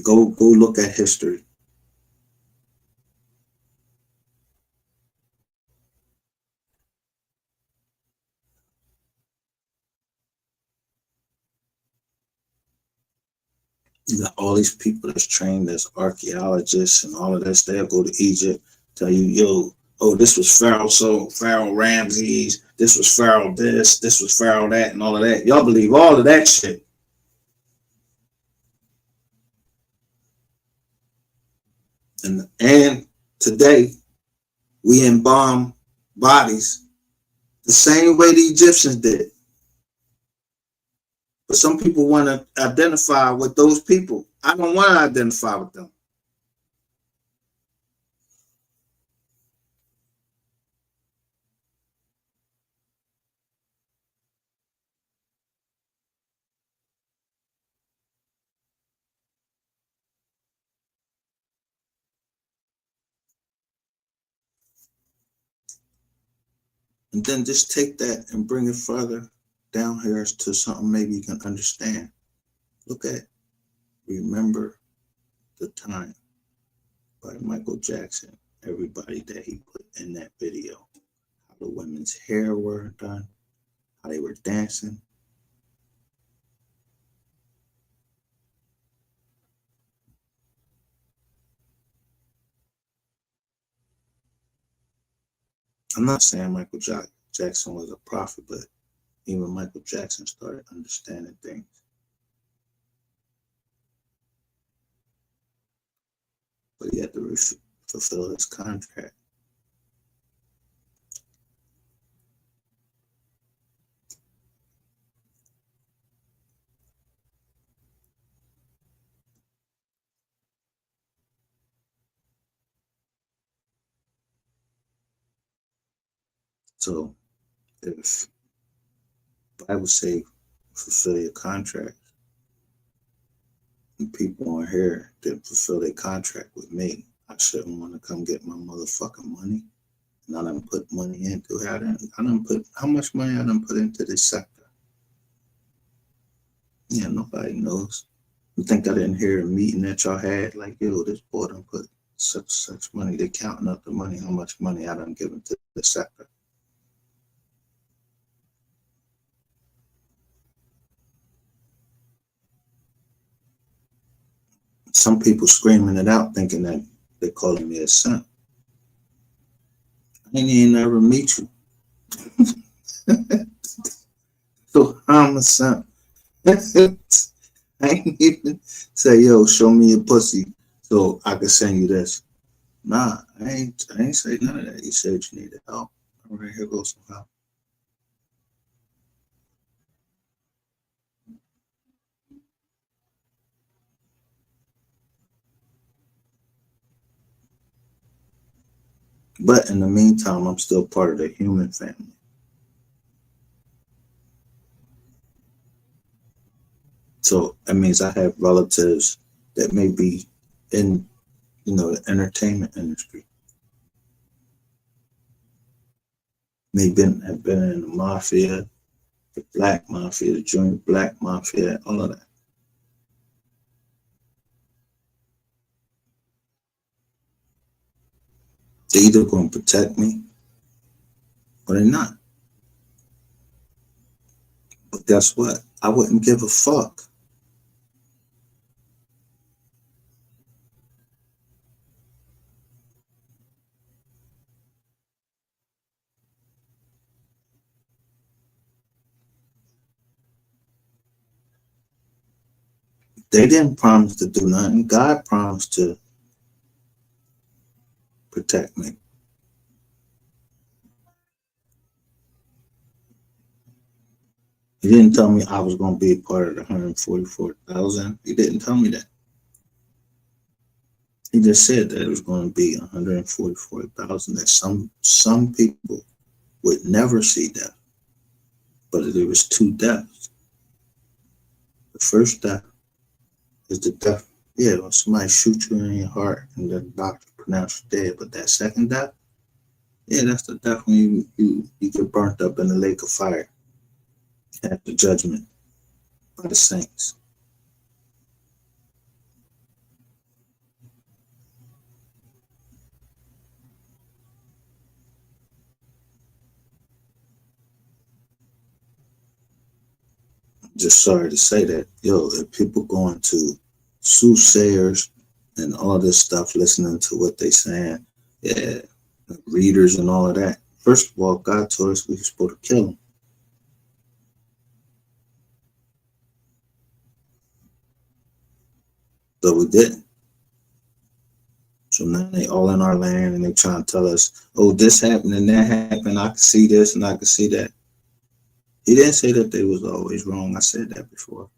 Go look at history. You got all these people that's trained as archaeologists and all of this. They'll go to Egypt, tell you, yo, oh, this was Pharaoh, so Pharaoh Ramses, this was Pharaoh this was Pharaoh that, and all of that. Y'all believe all of that shit. And today, we embalm bodies the same way the Egyptians did. But some people want to identify with those people. I don't want to identify with them. And then just take that and bring it further down here to something maybe you can understand. Look at Remember the Time by Michael Jackson. Everybody that he put in that video. How the women's hair were done. How they were dancing. I'm not saying Michael Jackson was a prophet, but even Michael Jackson started understanding things. But he had to fulfill his contract. So if Bible say fulfill your contract, and people on here didn't fulfill their contract with me, I shouldn't want to come get my motherfucking money. And I done put money into it. I done put how much money I done put into this sector. Yeah, nobody knows. You think I didn't hear a meeting that y'all had? Like, yo, this boy done put such money. They counting up the money, how much money I done given to the sector. Some people screaming it out, thinking that they're calling me a simp. I ain't even never meet you. So I'm a simp. I ain't even say, yo, show me your pussy so I can send you this. Nah, I ain't say none of that. You said you needed help. All right, here goes some help. But in the meantime, I'm still part of the human family. So that means I have relatives that may be in, the entertainment industry. May have been in the mafia, the black mafia, the junior black mafia, all of that. They either going to protect me or they're not. But guess what? I wouldn't give a fuck. They didn't promise to do nothing. God promised to protect me. He didn't tell me I was going to be a part of the 144,000. He didn't tell me that. He just said that it was going to be 144,000. That some people would never see death, but there was two deaths. The first death is the death. Yeah, when somebody shoots you in your heart and the doctor pronounced you dead. But that second death, yeah, that's the death when you get burnt up in the lake of fire at the judgment by the saints. Just sorry to say that, yo, if people going to soothsayers and all this stuff, listening to what they saying, yeah, readers and all of that. First of all, God told us we were supposed to kill them. But we didn't. So now they all in our land and they trying to tell us, oh, this happened and that happened. I can see this and I can see that. He didn't say that they was always wrong. I said that before.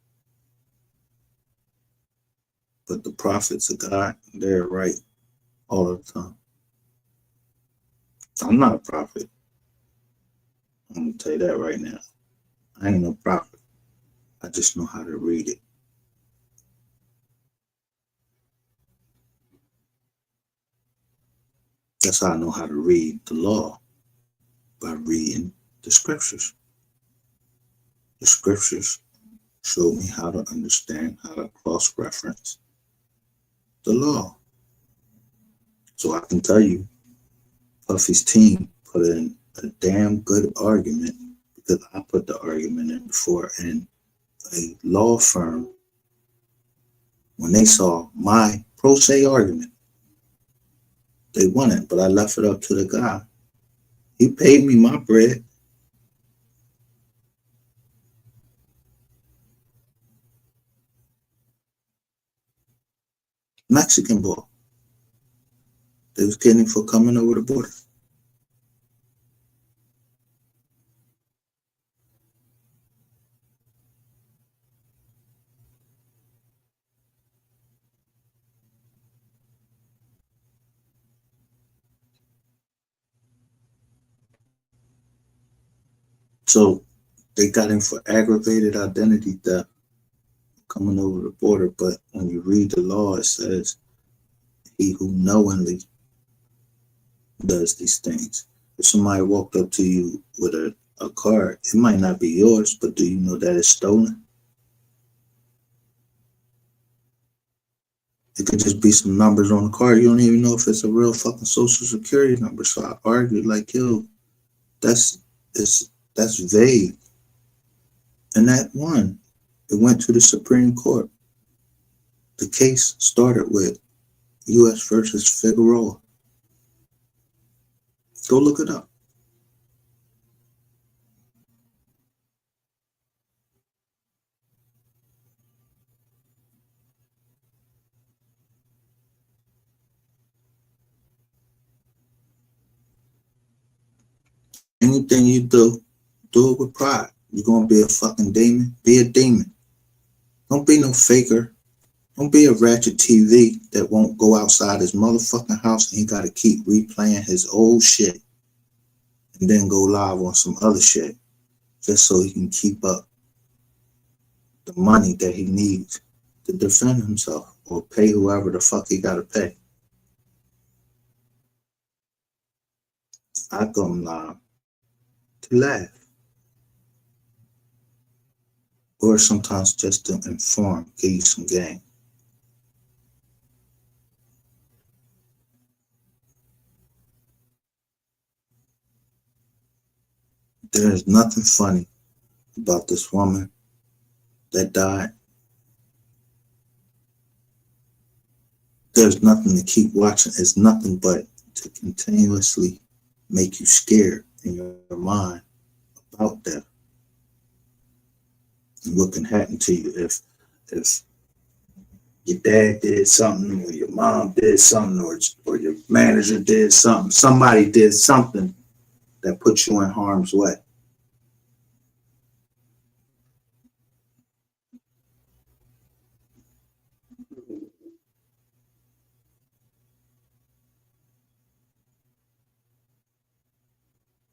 But the prophets of God, they're right all the time. I'm not a prophet. I'm gonna tell you that right now. I ain't no prophet. I just know how to read it. That's how I know how to read the law, by reading the scriptures. The scriptures show me how to understand, how to cross-reference the law. So I can tell you, Puffy's team put in a damn good argument because I put the argument in before, and a law firm, when they saw my pro se argument, they won it, but I left it up to the guy. He paid me my bread. Mexican boy. They was getting him for coming over the border. So they got him for aggravated identity theft coming over the border. But when you read the law, it says he who knowingly does these things. If somebody walked up to you with a card, it might not be yours, but do you know that it's stolen? It could just be some numbers on the card. You don't even know if it's a real fucking social security number. So I argued like, yo, that's vague. And that one, it went to the Supreme Court. The case started with U.S. versus Figueroa. Go look it up. Anything you do it with pride. You're gonna be a fucking demon. Be a demon. Don't be no faker. Don't be a ratchet TV that won't go outside his motherfucking house and he gotta keep replaying his old shit and then go live on some other shit just so he can keep up the money that he needs to defend himself or pay whoever the fuck he gotta pay. I come live to laugh. Or sometimes just to inform, give you some game. There is nothing funny about this woman that died. There's nothing to keep watching. It's nothing but to continuously make you scared in your mind about that. And what can happen to you if your dad did something, or your mom did something, or your manager did something, somebody did something that puts you in harm's way.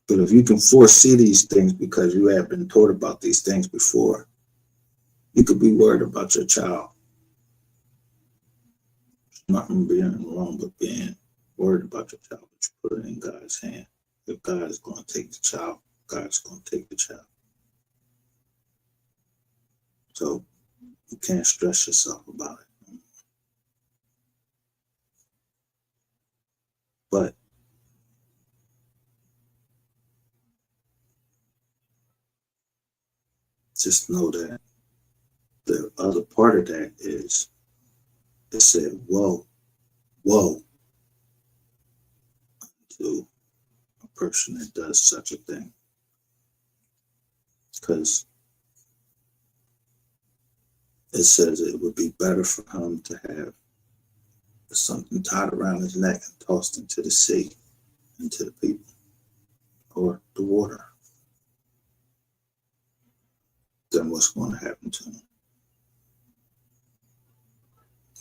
But if you can foresee these things because you have been taught about these things before, you could be worried about your child. Nothing being wrong but being worried about your child, but you put it in God's hand. If God is going to take the child, God's going to take the child. So you can't stress yourself about it. But just know that the other part of that is it said, whoa, to a person that does such a thing. Because it says it would be better for him to have something tied around his neck and tossed into the sea, into the people, or the water, than what's going to happen to him.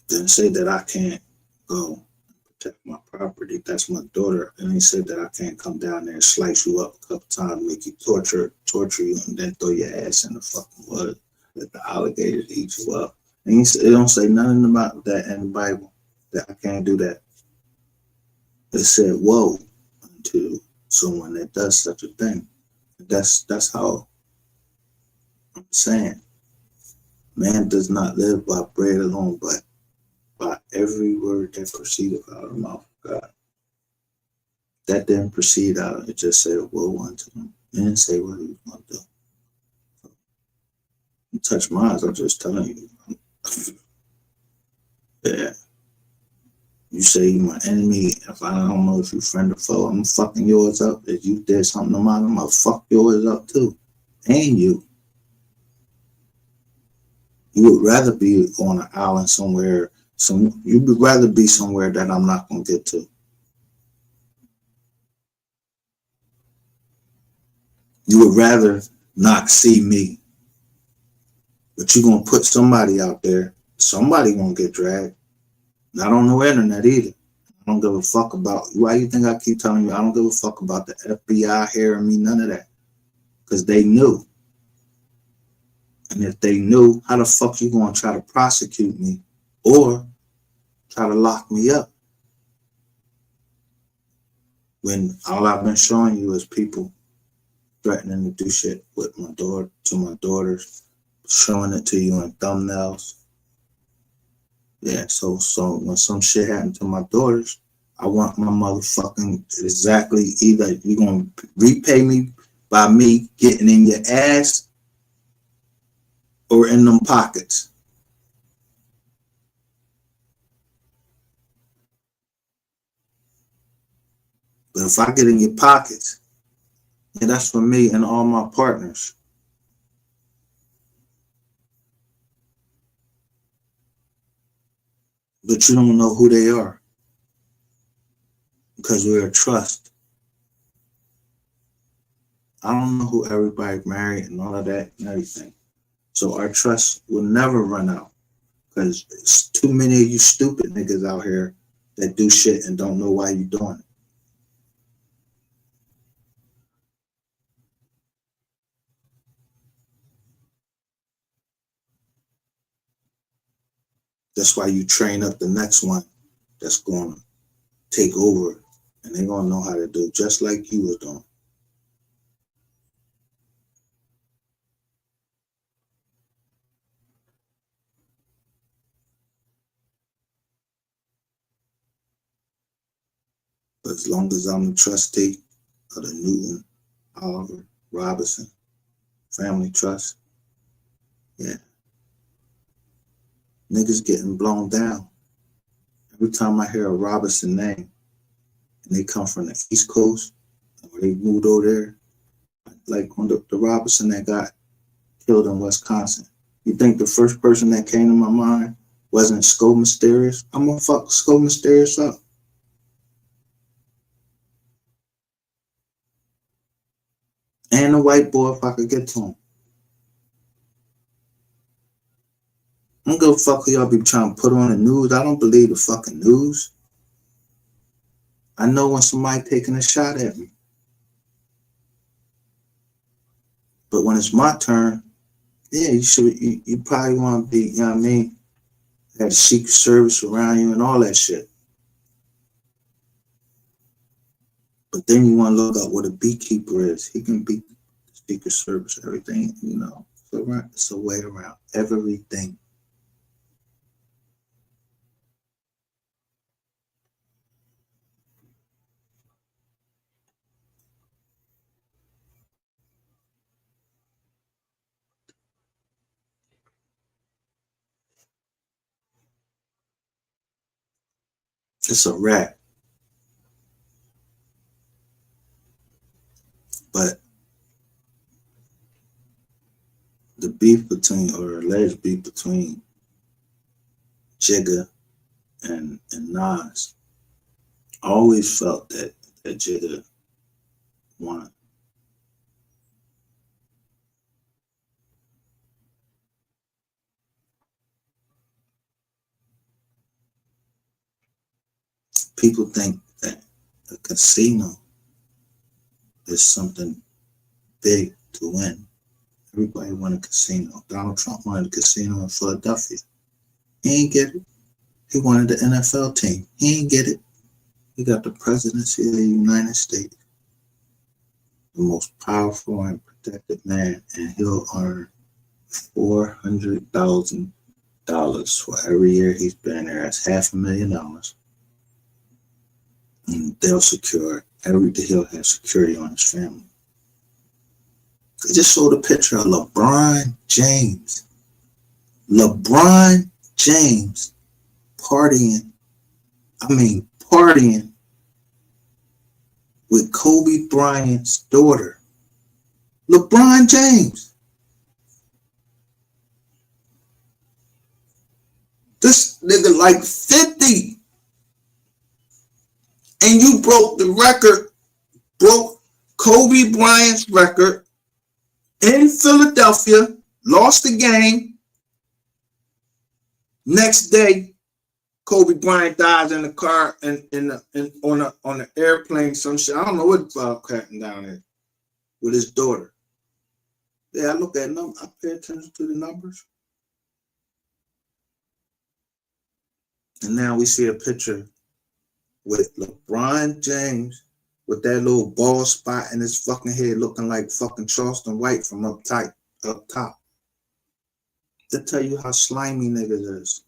Didn't say that I can't go and protect my property. That's my daughter. And he said that I can't come down there and slice you up a couple times, make you torture you, and then throw your ass in the fucking woods. Let the alligators eat you up. And he said, it don't say nothing about that in the Bible, that I can't do that. It said, woe to someone that does such a thing. That's how I'm saying. Man does not live by bread alone, but by every word that proceeded out of the mouth of God. That didn't proceed out. It just said, woe unto them. It didn't say what he was going to do. You touch mine, I'm just telling you. Yeah. You say you're my enemy. If I don't know if you're friend or foe, I'm fucking yours up. If you did something to mine, I'm gonna fuck yours up too. And you. You would rather be on an island somewhere. You would rather be somewhere that I'm not gonna get to. You would rather not see me. But you're gonna put somebody out there. Somebody gonna get dragged. Not on no internet either. I don't give a fuck about, why you think I keep telling you I don't give a fuck about the FBI hearing me, none of that. because they knew. And if they knew, how the fuck you gonna try to prosecute me or try to lock me up when all I've been showing you is people threatening to do shit with my daughter, to my daughters, showing it to you in thumbnails. Yeah, so when some shit happened to my daughters, I want my motherfucking exactly, either you're gonna repay me by me getting in your ass or in them pockets. But if I get in your pockets, yeah, that's for me and all my partners. But you don't know who they are because we're a trust. I don't know who everybody married and all of that and everything. So our trust will never run out because it's too many of you stupid niggas out here that do shit and don't know why you're doing it. That's why you train up the next one that's going to take over, and they're going to know how to do just like you were doing. But as long as I'm the trustee of the Newton, Oliver, Robinson Family Trust, yeah, niggas getting blown down. Every time I hear a Robinson name, and they come from the East Coast, or they moved over there, like on the Robinson that got killed in Wisconsin. You think the first person that came to my mind wasn't Sco Mysterious? I'm gonna fuck Sco Mysterious up. And the white boy if I could get to him. I don't give a fuck who y'all be trying to put on the news. I don't believe the fucking news. I know when somebody taking a shot at me. But when it's my turn, yeah, you probably want to be, you know what I mean, have the Secret Service around you and all that shit. But then you want to look up what a beekeeper is. He can beat the Secret Service, everything, you know. It's a way around everything. It's a wrap. But the beef between, or alleged beef between Jigga and Nas, I always felt that Jigga won. People think that a casino is something big to win. Everybody won a casino. Donald Trump wanted a casino in Philadelphia. He ain't get it. He wanted the NFL team. He ain't get it. He got the presidency of the United States. The most powerful and protected man, and he'll earn $400,000 for every year he's been there. That's $500,000. And they'll secure he'll have security on his family. They just showed a picture of LeBron James. LeBron James partying with Kobe Bryant's daughter. LeBron James. This nigga like 50. And you broke the record, broke Kobe Bryant's record in Philadelphia, lost the game. Next day, Kobe Bryant dies in the car and on an airplane, some shit. I don't know what cracking down there with his daughter. Yeah, I look at them. I pay attention to the numbers. And now we see a picture with LeBron James with that little bald spot in his fucking head looking like fucking Charleston White from up top. To tell you how slimy niggas is.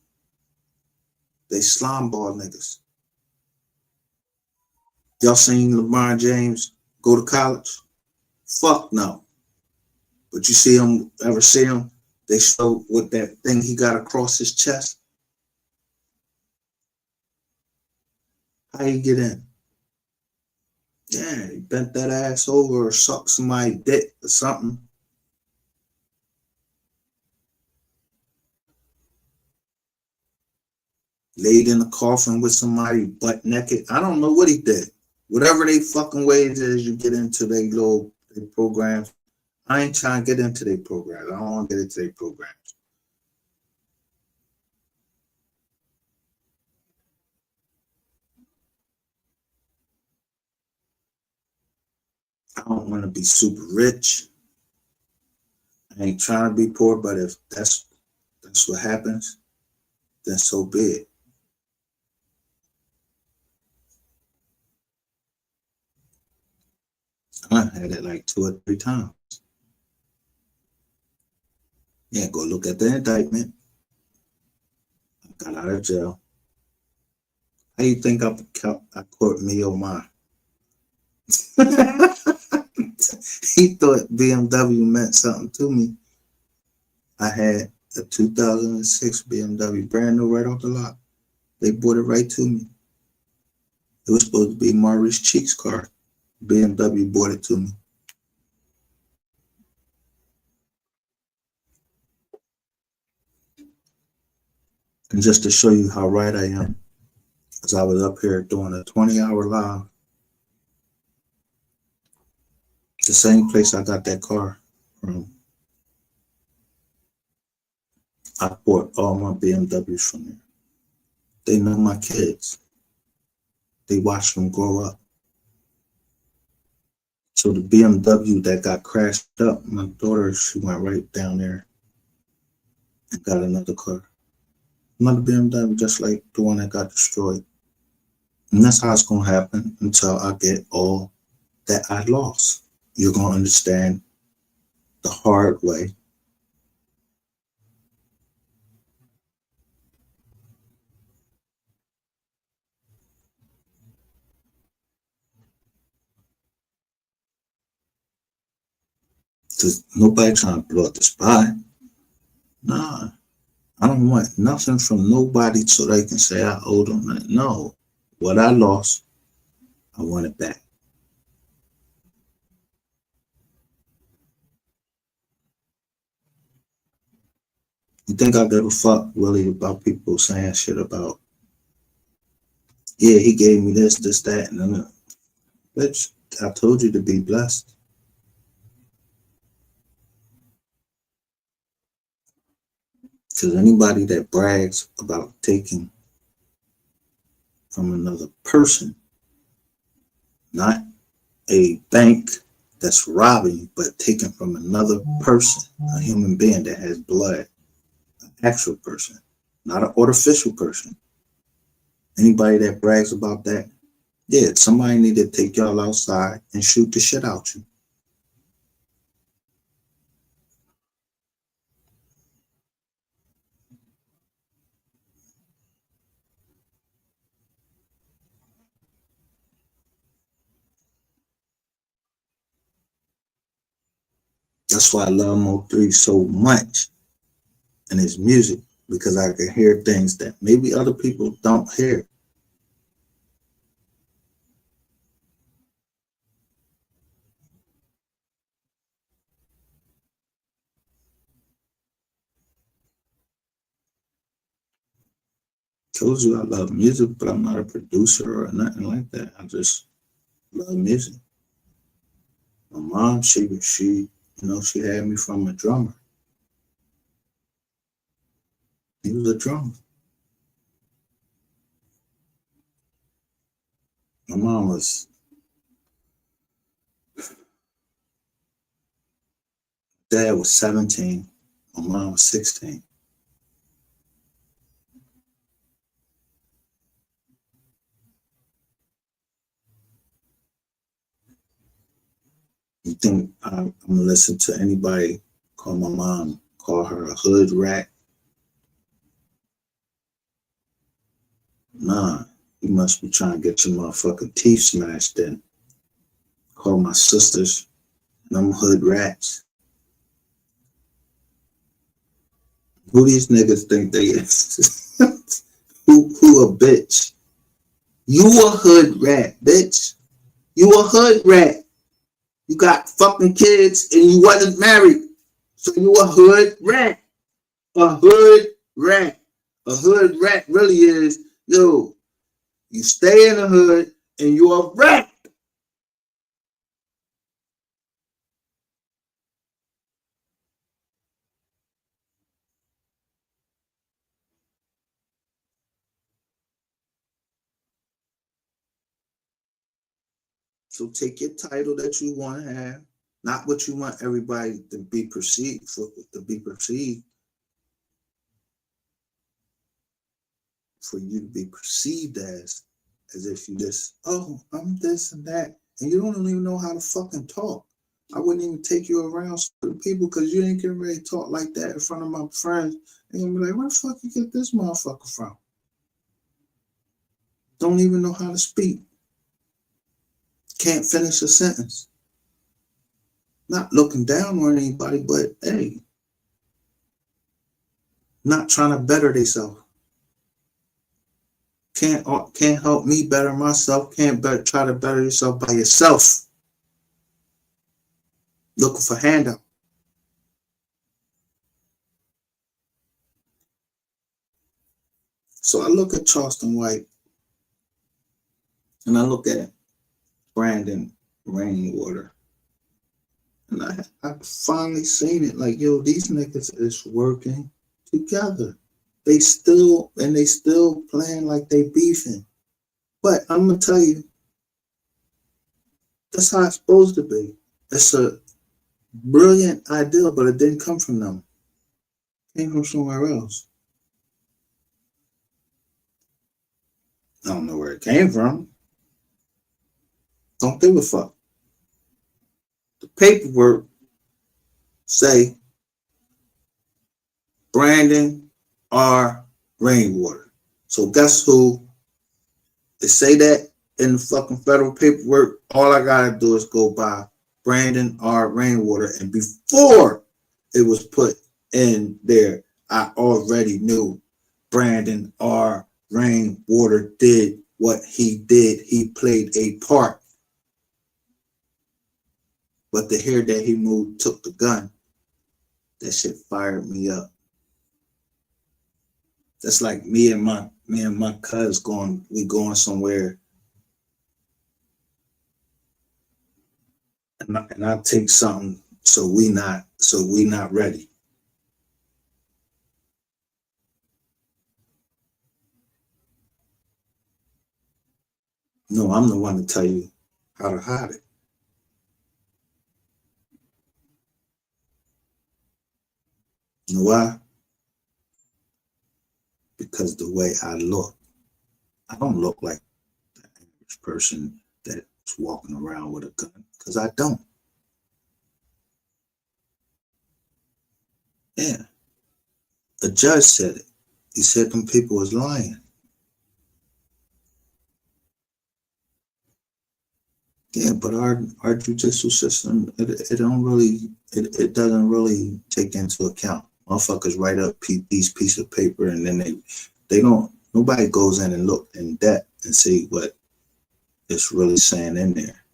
They slime ball niggas. Y'all seen LeBron James go to college? Fuck no. But you see him, ever see him? They show what that thing he got across his chest. How he get in? Yeah, he bent that ass over or sucked somebody's dick or something. Laid in a coffin with somebody butt naked. I don't know what he did. Whatever they fucking ways is you get into their little programs. I ain't trying to get into their programs. I don't want to get into their programs. I don't want to be super rich. I ain't trying to be poor, but if that's what happens, then so be it. I had it like 2 or 3 times. Yeah, go look at the indictment. I got out of jail. How you think I caught me or mine? He thought BMW meant something to me. I had a 2006 BMW, brand new, right off the lot. They brought it right to me. It was supposed to be Maurice Cheek's car. BMW brought it to me. And just to show you how right I am, as I was up here doing a 20-hour live, the same place I got that car from, I bought all my BMWs from there. They know my kids. They watch them grow up. So the BMW that got crashed up, my daughter, she went right down there and got another car. Another BMW just like the one that got destroyed. And that's how it's going to happen until I get all that I lost. You're going to understand the hard way. Because nobody trying to blow up the spot. Nah, I don't want nothing from nobody so they can say I owe them that. No, what I lost, I want it back. You think I give a fuck really about people saying shit about, yeah, he gave me this, that, and then, bitch, I told you to be blessed. Because anybody that brags about taking from another person, not a bank that's robbing you, but taking from another person, a human being that has blood, an actual person, not an artificial person. Anybody that brags about that, yeah, somebody need to take y'all outside and shoot the shit out you. That's why I love Mo3 so much and his music, because I can hear things that maybe other people don't hear. Told you I love music, but I'm not a producer or nothing like that. I just love music. My mom, she had me from a drummer. He was a drummer. My mom was, I dad was 17. My mom was 16. You think I'm gonna listen to anybody call my mom, call her a hood rat? Nah, you must be trying to get your motherfucking teeth smashed in. Call my sisters them hood rats. Who these niggas think they is? who a bitch? You a hood rat, bitch. You a hood rat. You got fucking kids and you wasn't married. So you a hood rat. A hood rat. A hood rat really is, yo, you stay in the hood and you a rat. So take your title that you want to have, not what you want everybody to be perceived for, for you to be perceived as if you just, oh, I'm this and that, and you don't even know how to fucking talk. I wouldn't even take you around certain people because you ain't getting ready to talk like that in front of my friends. And I'm like, where the fuck you get this motherfucker from? Don't even know how to speak. Can't finish a sentence. Not looking down on anybody, but hey, not trying to better themselves. Can't help me better myself. Can't try to better yourself by yourself. Looking for handout. So I look at Charleston White and I look at Brandon Rainwater. And I finally seen it like, yo, these niggas is working together. They still playing like they beefing. But I'm gonna tell you, that's how it's supposed to be. It's a brilliant idea, but it didn't come from them. It came from somewhere else. I don't know where it came from. Don't give a fuck. The paperwork say Brandon R. Rainwater. So guess who? They say that in the fucking federal paperwork. All I gotta do is go by Brandon R. Rainwater. And before it was put in there, I already knew Brandon R. Rainwater did what he did. He played a part. But to hear that he took the gun, that shit fired me up. That's like me and my cuz going somewhere, and I take something so we not ready. No, I'm the one to tell you how to hide it. You know why? Because the way I look, I don't look like the average person that's walking around with a gun, because I don't. Yeah. The judge said it. He said them people was lying. Yeah, but our judicial system, it doesn't really take into account. Motherfuckers write up these piece of paper and then they don't, nobody goes in and look in depth and see what it's really saying in there.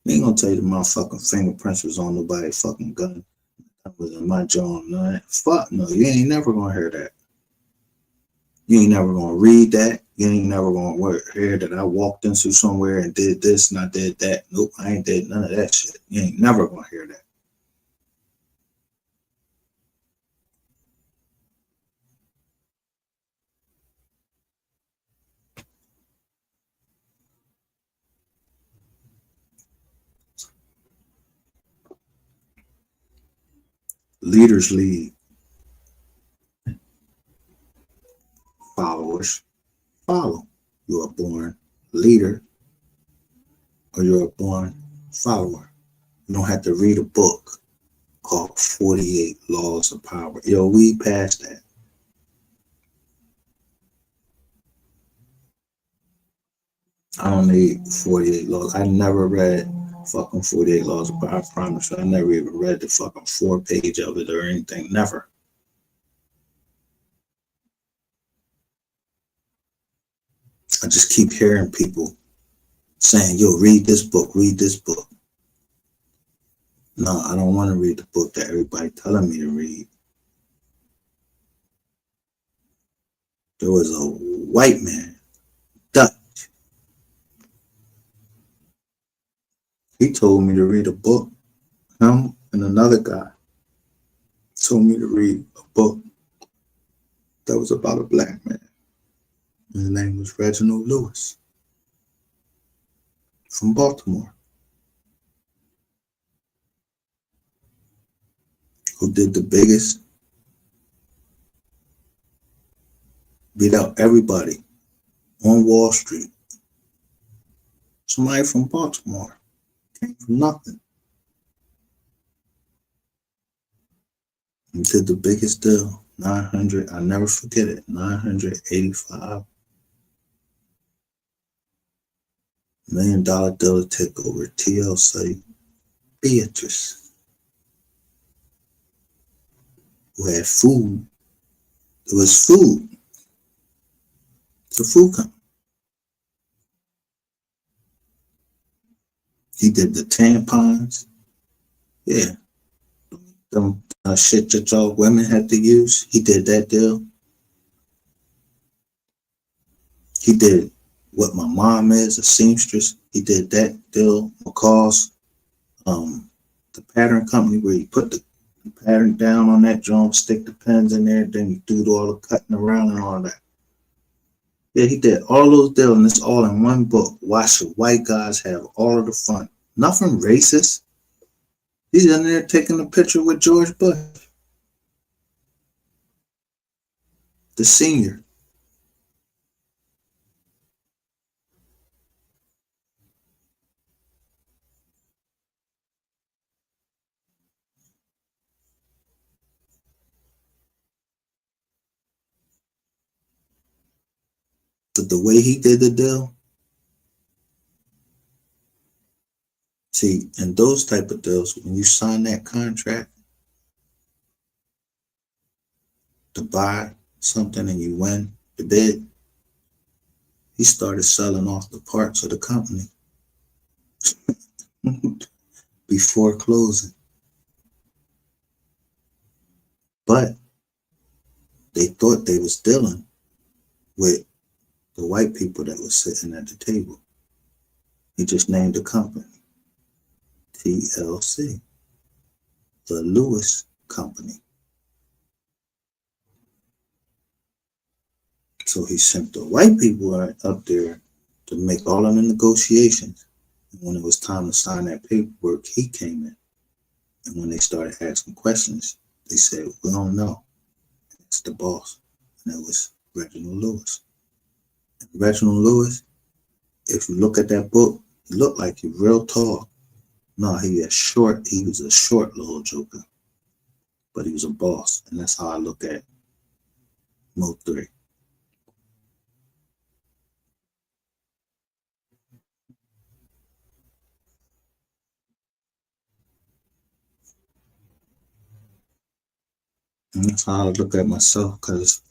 They ain't gonna tell you the motherfucking fingerprints was on nobody's fucking gun. That was in my jaw. No, fuck no, you ain't never gonna hear that. You ain't never gonna read that. You ain't never gonna hear that I walked into somewhere and did this and I did that. Nope, I ain't did none of that shit. You ain't never gonna hear that. Leaders lead, followers follow. You are born leader or you're a born follower. You don't have to read a book called 48 Laws of Power. Yo, we passed that. I don't need 48 laws. I never read fucking 48 Laws of Power. I promise you. I never even read the fucking 4 page of it or anything. Never. I just keep hearing people saying, yo, read this book, read this book. No, I don't want to read the book that everybody telling me to read. There was a white man, Dutch. He told me to read a book. Him and another guy told me to read a book that was about a black man. His name was Reginald Lewis from Baltimore, who did the biggest, beat out everybody on Wall Street. Somebody from Baltimore came from nothing and did the biggest deal. 900, I never forget it, $985 million deal to take over TLC Beatrice, who had food. It was food. It's a food company. He did the tampons. Yeah. Them shit that y'all women had to use. He did that deal. He did what my mom is, a seamstress. He did that deal. McCall's, the pattern company where you put the pattern down on that drum, stick the pins in there, then you do all the cutting around and all that. Yeah, he did all those deals, and it's all in one book. Why should white guys have all of the fun? Nothing racist. He's in there taking a picture with George Bush, the senior. But the way he did the deal, see, in those type of deals, when you sign that contract to buy something and you win the bid, he started selling off the parts of the company before closing. But they thought they was dealing with the white people that was sitting at the table. He just named the company TLC, the Lewis Company. So he sent the white people up there to make all of the negotiations. And when it was time to sign that paperwork, he came in. And when they started asking questions, they said, we don't know. It's the boss. And it was Reginald Lewis. And Reginald Lewis, if you look at that book, he looked like he real tall. No, he was a short little joker. But he was a boss. And that's how I look at Mo 3. And that's how I look at myself, because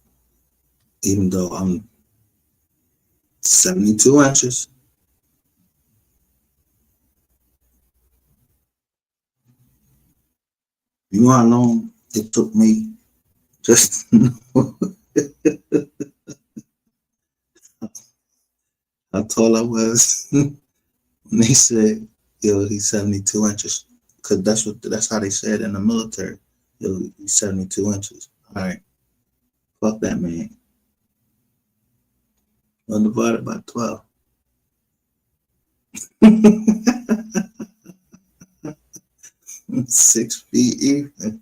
even though I'm 72 inches, you know how long it took me just to know how tall I was when they said, yo, he's 72 inches. Because that's how they said in the military. Yo, he's 72 inches. All right. Fuck that man. Well, divided by 12. 6 feet even.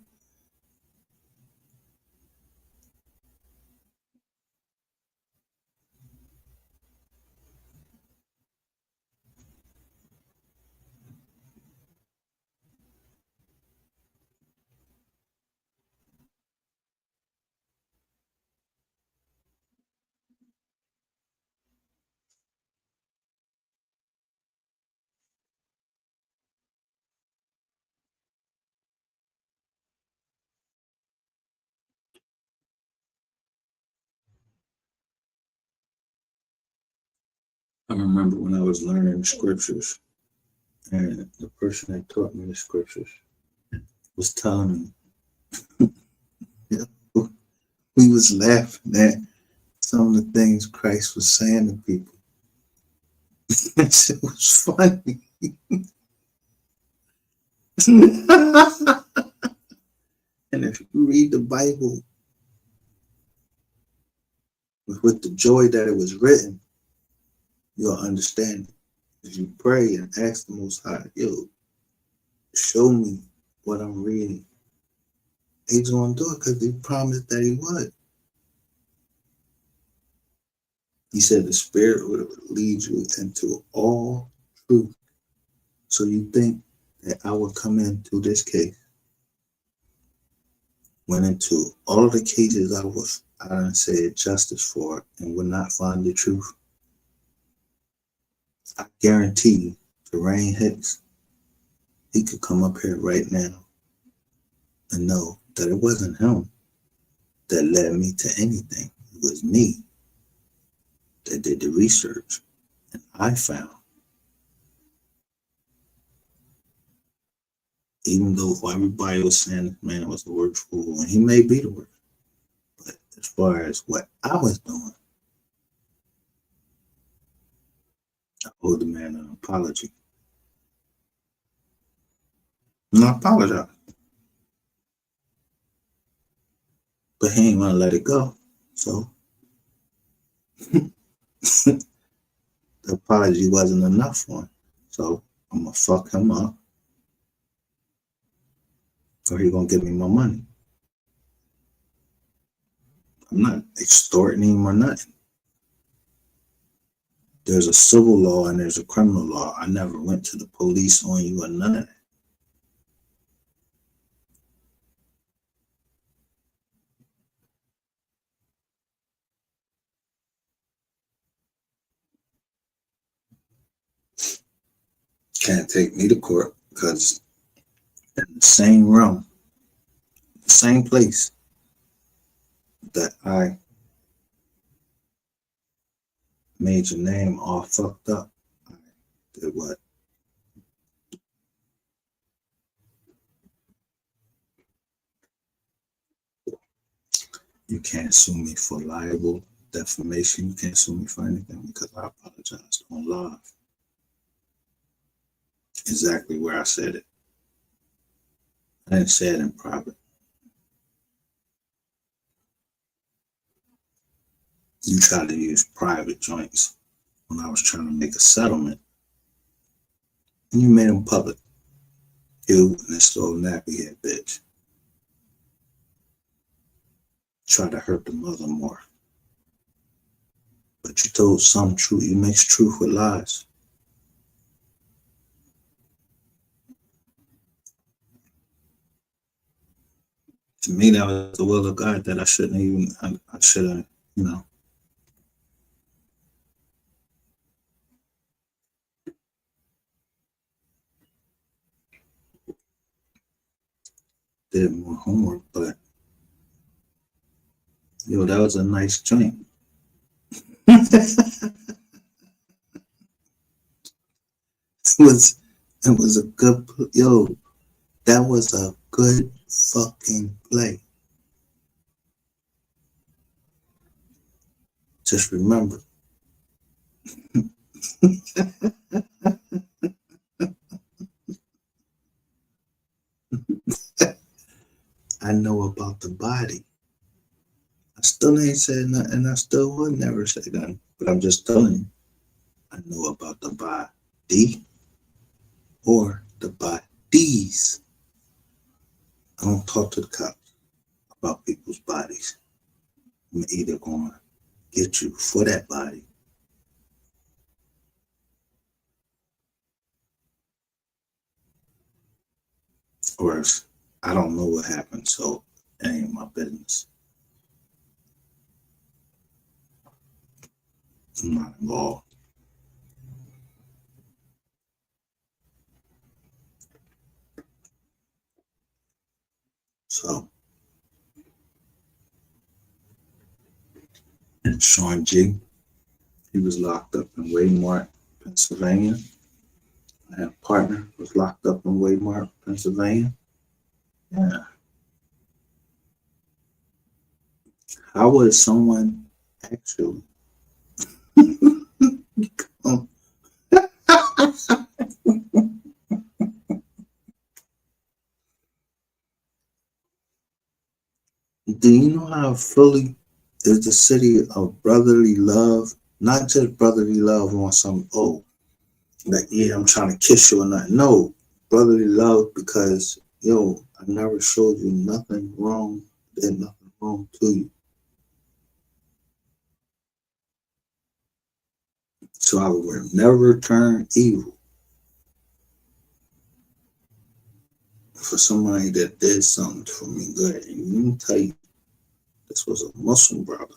I remember when I was learning the scriptures, and the person that taught me the scriptures was telling me, you know, we was laughing at some of the things Christ was saying to people. That shit was funny. And if you read the Bible with the joy that it was written, you'll understand it. If you pray and ask the Most High, yo, show me what I'm reading, He's going to do it because He promised that He would. He said the Spirit would lead you into all truth. So you think that I would come into this case, went into all the cases I done said justice for and would not find the truth? I guarantee you, Terrain Hicks, he could come up here right now and know that it wasn't him that led me to anything. It was me that did the research, and I found, even though everybody was saying this man was the worst fool, and he may be the worst, but as far as what I was doing, I owe the man an apology. And I apologize. But he ain't gonna let it go. So the apology wasn't enough for him. So I'm gonna fuck him up, or he gonna give me my money. I'm not extorting him or nothing. There's a civil law and there's a criminal law. I never went to the police on you or none of that. Can't take me to court because in the same realm, the same place that I made your name all fucked up, I did what? You can't sue me for libel, defamation. You can't sue me for anything because I apologized on live. Exactly where I said it. I didn't say it in private. You tried to use private joints when I was trying to make a settlement, and you made them public. You and this old nappy head bitch try to hurt the mother more. But you told some truth. You mix truth with lies. To me, that was the will of God that I shouldn't even, I should have, you know. Did more homework, but yo, that was a nice joint. It was a good, yo, that was a good fucking play. Just remember. I know about the body. I still ain't said nothing, and I still would never say nothing. But I'm just telling you, I know about the body or the bodies. I don't talk to the cops about people's bodies. I'm either going to get you for that body or else I don't know what happened, so it ain't my business. I'm not involved. So, and Sean G, He was locked up in Rainwater, Pennsylvania. I had a partner who was locked up in Rainwater, Pennsylvania. Yeah. How would someone actually come? Do you know how Philly is the city of brotherly love? Not just brotherly love on some, oh, like, yeah, I'm trying to kiss you or not. No, brotherly love because, yo, I never showed you nothing wrong. Did nothing wrong to you. So I would never return evil for somebody that did something for me good. And let me tell you, this was a Muslim brother.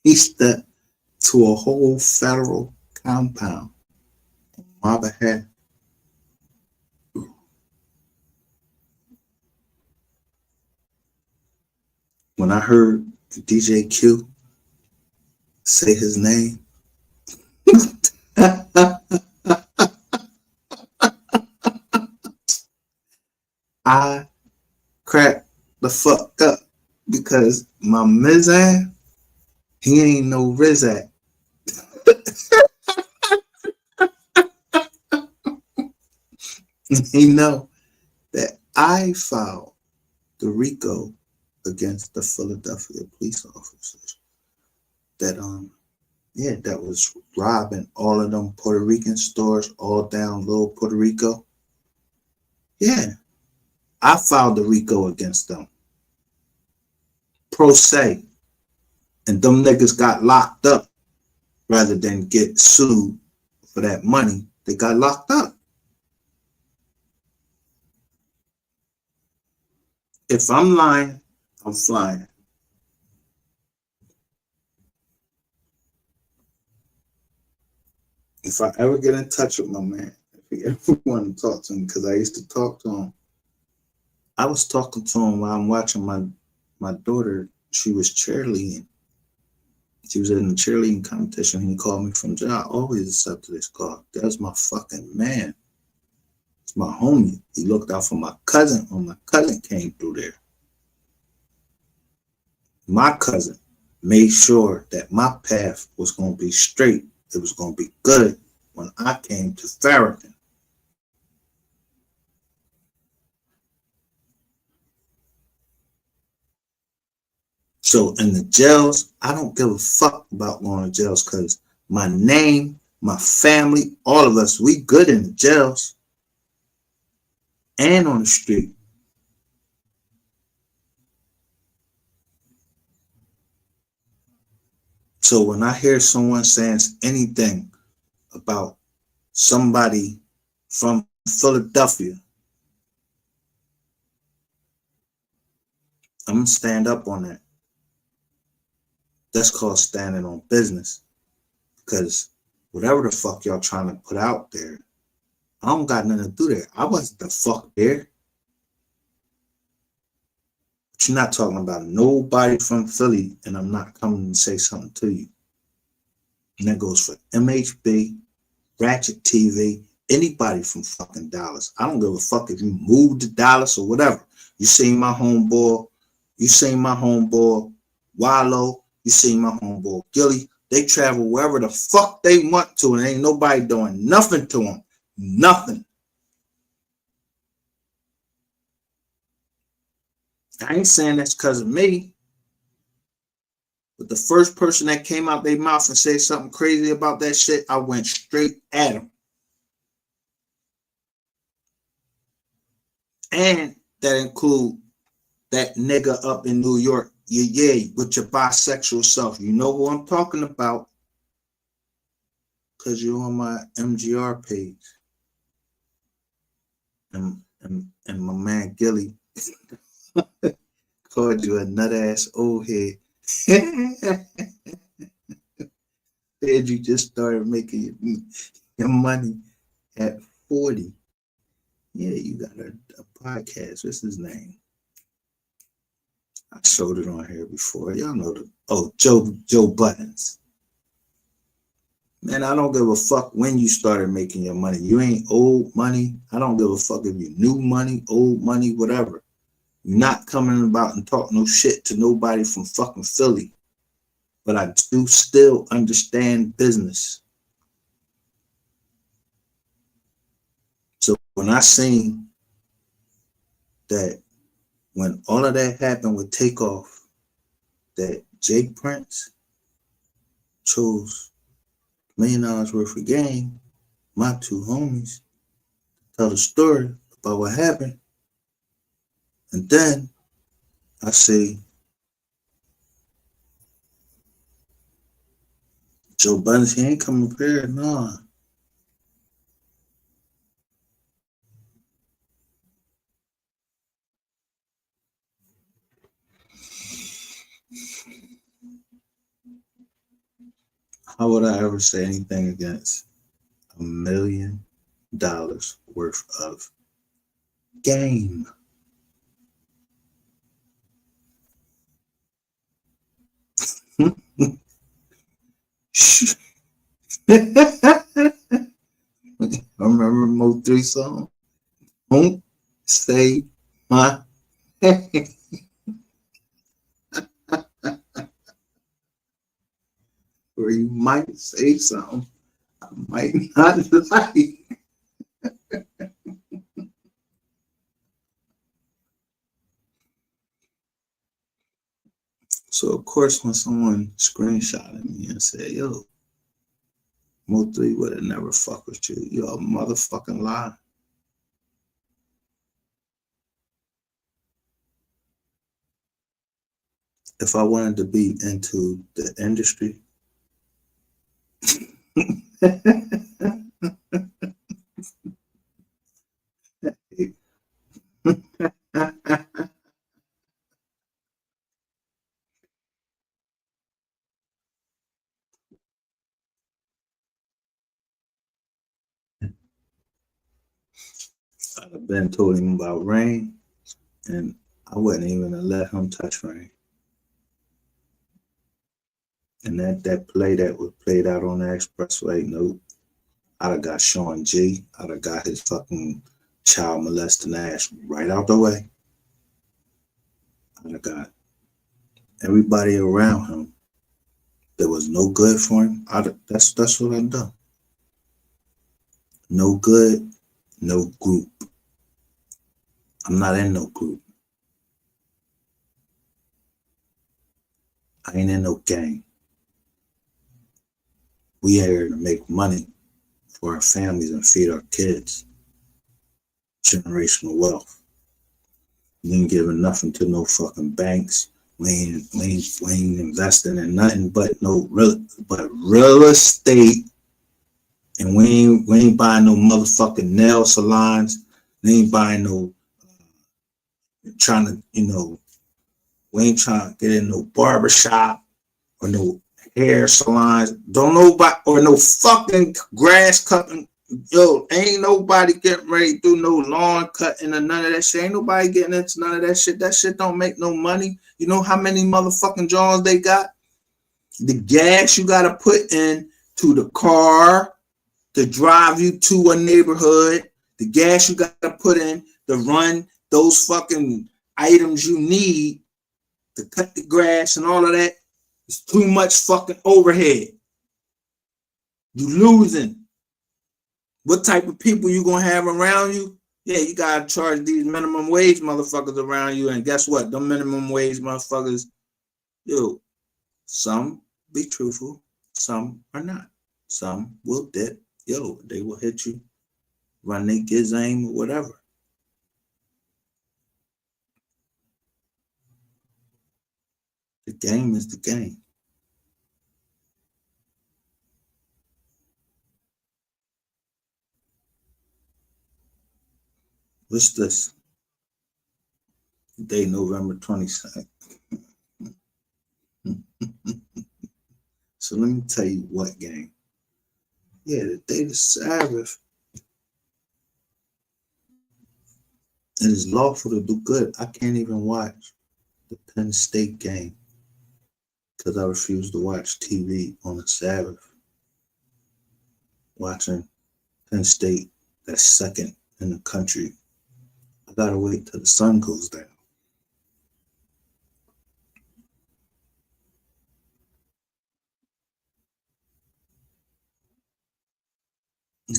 He stepped to a whole federal compound on my behalf. When I heard DJ Q say his name, I cracked the fuck up because my Mizan, he ain't no Rizak. He know that I filed the RICO against the Philadelphia police officers that that was robbing all of them Puerto Rican stores all down Little Puerto Rico. Yeah, I filed the RICO against them. Pro se. And them niggas got locked up rather than get sued for that money. They got locked up. If I'm lying, I'm flying. If I ever get in touch with my man, if he ever want to talk to him, because I used to talk to him. I was talking to him while I'm watching my daughter. She was cheerleading. She was in the cheerleading competition. He called me from jail. I always accepted his call. That's my fucking man. It's my homie. He looked out for my cousin when my cousin came through there. My cousin made sure that my path was going to be straight. It was going to be good when I came to Farrakhan. So in the jails, I don't give a fuck about going to jails because my name, my family, all of us, we good in the jails and on the street. So when I hear someone saying anything about somebody from Philadelphia, I'm going to stand up on that. That's called standing on business. Because whatever the fuck y'all trying to put out there, I don't got nothing to do there. I wasn't the fuck there. But you're not talking about nobody from Philly, and I'm not coming to say something to you. And that goes for MHB, Ratchet TV, anybody from fucking Dallas. I don't give a fuck if you moved to Dallas or whatever. You seen my homeboy, Wallow, you seen my homeboy Gilly. They travel wherever the fuck they want to, and ain't nobody doing nothing to them. Nothing. I ain't saying that's because of me. But the first person that came out their mouth and said something crazy about that shit, I went straight at him. And that include that nigga up in New York, yeah, with your bisexual self. You know who I'm talking about. Because you're on my MGR page. And my man Gilly called you a nut ass old head. Said you just started making your money at 40. Yeah, you got a podcast. What's his name? I showed it on here before. Y'all know Joe Buttons. Man, I don't give a fuck when you started making your money. You ain't old money. I don't give a fuck if you new money, old money, whatever. You're not coming about and talk no shit to nobody from fucking Philly. But I do still understand business. So when I seen that, when all of that happened with Takeoff, that Jake Prince chose $1 million worth of game, my two homies, tell the story about what happened. And then I say, Joe Buttons, he ain't coming prepared, nah. How would I ever say anything against $1 million worth of game? I remember Mo 3 song. Don't say my name. Or you might say something I might not like. So of course when someone screenshotted me and said, yo, Mo 3 would have never fucked with you. You're a motherfucking lie. If I wanted to be into the industry, I'd have been told him about Rain, and I wouldn't even have let him touch Rain. And that play that was played out on the expressway, nope. I'd have got Sean G. I'd have got his fucking child molesting ass right out the way. I'd have got everybody around him that was no good for him. That's what I've done. No good, no group. I'm not in no group. I ain't in no gang. We here to make money for our families and feed our kids. Generational wealth. We ain't giving nothing to no fucking banks. We ain't investing in nothing but real estate. And we ain't buying no motherfucking nail salons. We ain't buying no trying to, we ain't trying to get in no barbershop or no hair salons. Don't nobody, or no fucking grass cutting. Yo, ain't nobody getting ready to do no lawn cutting or none of that shit. Ain't nobody getting into none of that shit. That shit don't make no money. You know how many motherfucking Johns they got? The gas you gotta put in to the car to drive you to a neighborhood. The gas you gotta put in to run those fucking items you need to cut the grass and all of that. It's too much fucking overhead. You losing. What type of people you gonna have around you? Yeah, you gotta charge these minimum wage motherfuckers around you, and guess what? Them minimum wage motherfuckers, yo, some be truthful, some are not. Some will dip. Yo, they will hit you, run their kids aim or whatever. The game is the game. What's this? Day November 22nd. So let me tell you what game. Yeah, the day of the Sabbath. It is lawful to do good. I can't even watch the Penn State game because I refused to watch TV on the Sabbath. Watching Penn State, that's second in the country. I gotta wait till the sun goes down.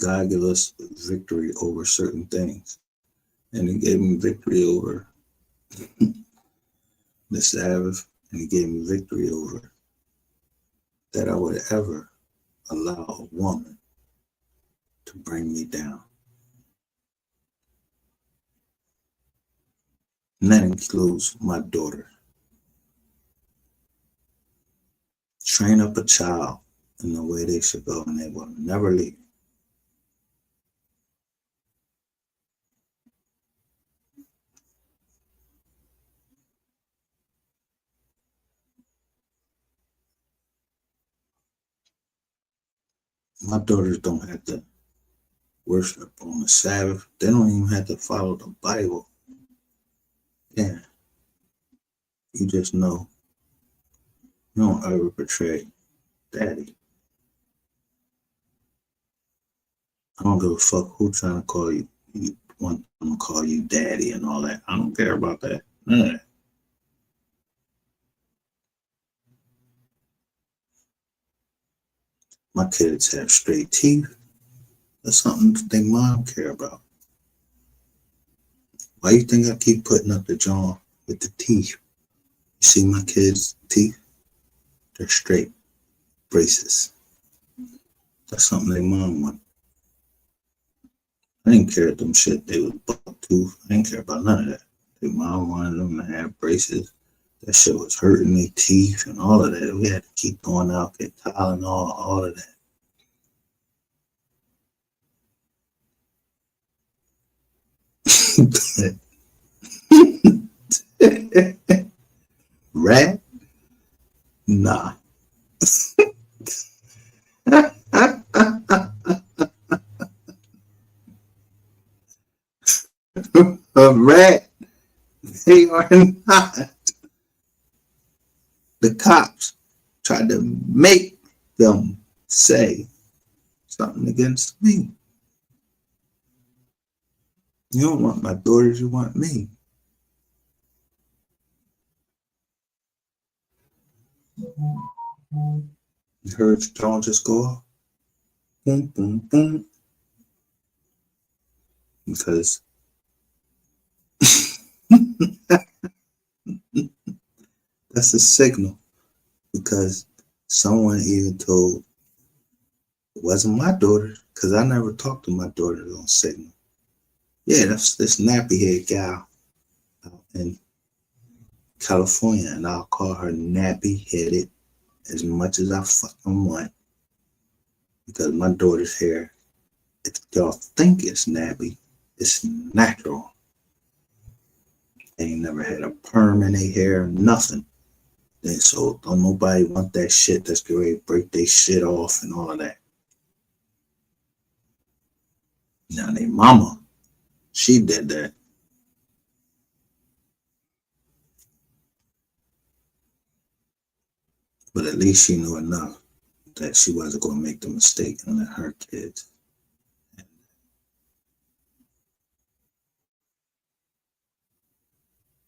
God give us victory over certain things. And he gave me victory over the Sabbath, and he gave me victory over that I would ever allow a woman to bring me down. And that includes my daughter. Train up a child in the way they should go, and they will never leave. My daughters don't have to worship on the Sabbath. They don't even have to follow the Bible. Yeah. You just know you don't ever betray daddy. I don't give a fuck who trying to call you. You want them to call you daddy and all that. I don't care about that. None of that. My kids have straight teeth. That's something that their mom care about. Why you think I keep putting up the jaw with the teeth? You see my kids' teeth? They're straight braces. That's something their mom want. I didn't care if them shit they was buck tooth. I didn't care about none of that. Their mom wanted them to have braces. That shit was hurting their teeth and all of that. We had to keep going out, get Tylenol, all of that. Rat? Nah. A rat? They are not. The cops tried to make them say something against me. You don't want my daughters, you want me. You heard the drone just go off? Boom, boom, boom. Because that's a signal. Because someone even told, it wasn't my daughter, because I never talked to my daughter on Signal. Yeah, that's this nappy head gal out in California, and I'll call her nappy headed as much as I fucking want. Because my daughter's hair, if y'all think it's nappy, it's natural. They ain't never had a perm in their hair, nothing. And so don't nobody want that shit that's getting ready to break their shit off and all of that. Now their mama, she did that. But at least she knew enough that she wasn't going to make the mistake and let her kids.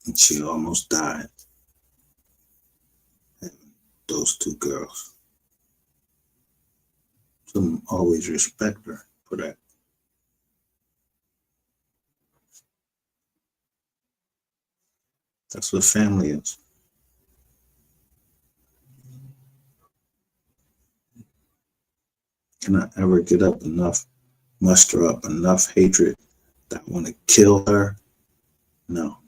And she almost died having those two girls. So always respect her for that. That's what family is. Can I ever get up enough, muster up enough hatred that I want to kill her? No.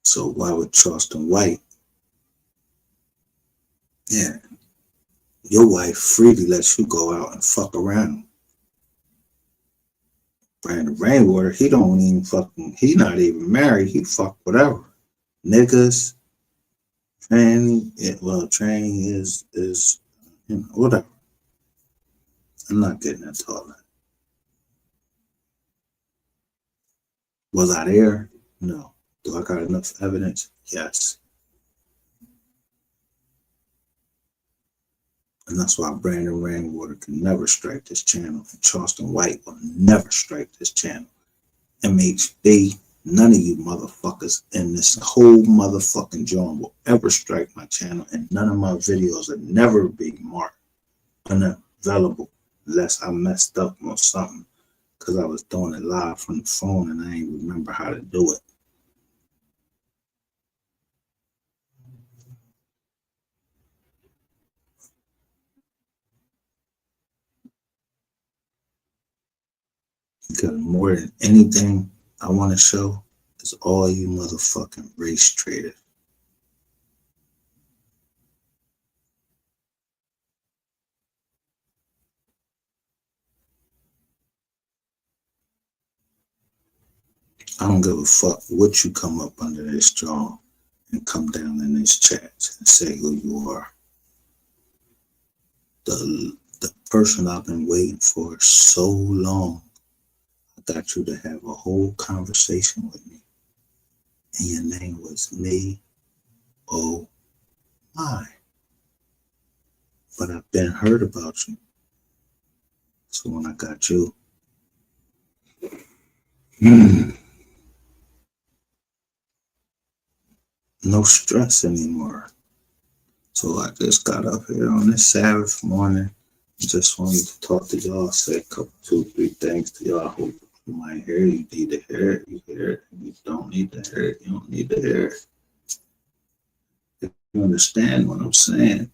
So why would Charleston White? Yeah. Your wife freely lets you go out and fuck around. Brandon Rainwater, he don't even fucking, he not even married. He fuck whatever. Niggas, tranny, well, tranny is Whatever. I'm not getting into all that. Was I there? No. Do I got enough evidence? Yes. And that's why Brandon Rainwater can never strike this channel. And Charleston White will never strike this channel. MHD, none of you motherfuckers in this whole motherfucking joint will ever strike my channel. And none of my videos will never be marked unavailable unless I messed up on something because I was doing it live from the phone and I ain't remember how to do it. Because more than anything I want to show is all you motherfucking race traders. I don't give a fuck what you come up under this jaw and come down in this chat and say who you are. The person I've been waiting for so long, I got you to have a whole conversation with me. And your name was me. Oh my. But I've been heard about you. So when I got you, no stress anymore. So I just got up here on this Sabbath morning. Just wanted to talk to y'all, say a couple, 2, 3 things to y'all. I hope you might hear it. You need to hear it. You hear it. You don't need to hear it. You don't need to hear it. If you understand what I'm saying,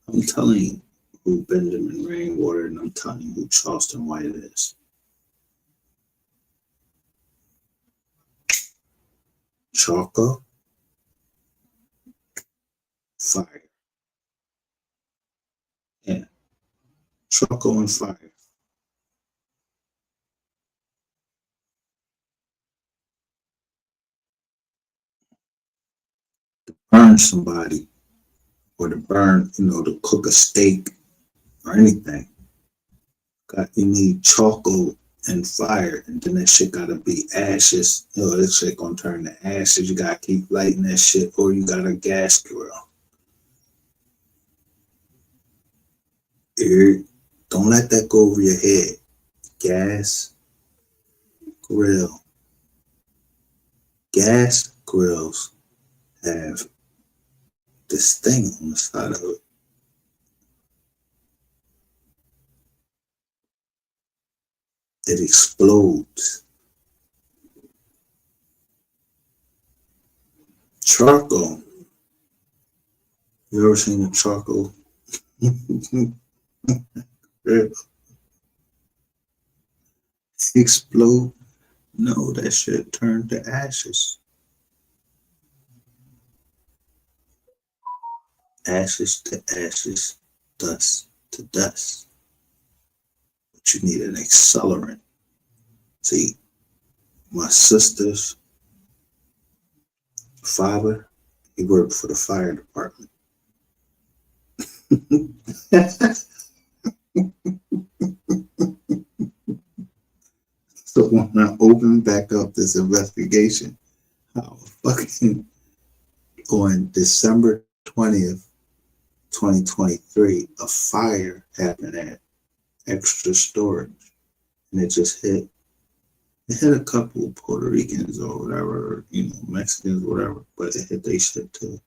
I'm telling you who Benjamin Rainwater and I'm telling you who Charleston White is. Chalker, fire. Yeah. Charcoal and fire. Burn somebody or to burn, to cook a steak or anything. You need charcoal and fire, and then that shit gotta be ashes. This shit gonna turn to ashes. You gotta keep lighting that shit, or you got a gas grill. Don't let that go over your head. Gas grill. Gas grills have this thing on the side of it. It explodes. Charcoal. You ever seen a charcoal? Explode? No, that shit turned to ashes. Ashes to ashes, dust to dust. But you need an accelerant. See, my sister's father, he worked for the fire department. So when I opened back up this investigation, how fucking on December 20th, 2023, a fire happened at Extra Storage, and it just hit. It hit a couple of Puerto Ricans or whatever, Mexicans, whatever, but it hit they shit too.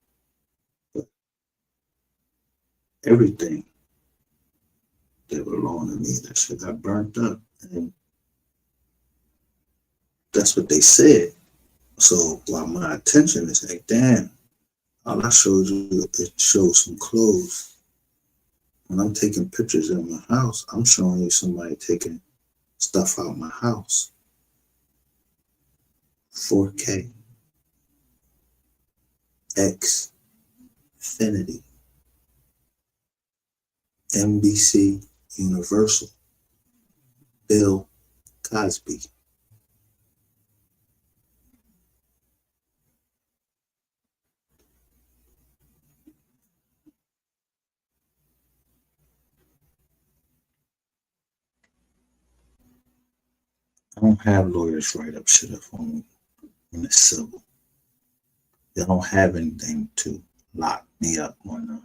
But everything that belonged to me, that shit got burnt up, and that's what they said. So while my attention is like, damn, all I showed you, it shows some clothes. When I'm taking pictures in my house, I'm showing you somebody taking stuff out my house. 4K. Xfinity. NBC Universal. Bill Cosby. don't have lawyers write up shit up on when it's civil. They don't have anything to lock me up on.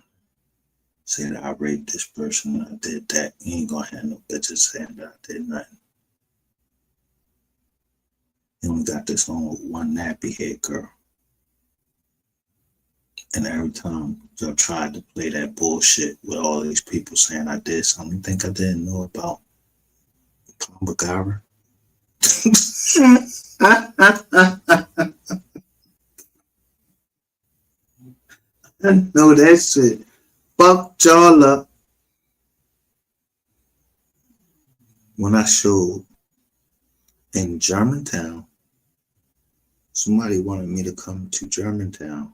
Say that I raped this person, I did that. You ain't gonna have no bitches saying that I did nothing. And we got this on one nappy head girl. And every time y'all tried to play that bullshit with all these people saying I did something, you think I didn't know about Pambagara? I know that shit fucked y'all up. When I showed in Germantown, somebody wanted me to come to Germantown.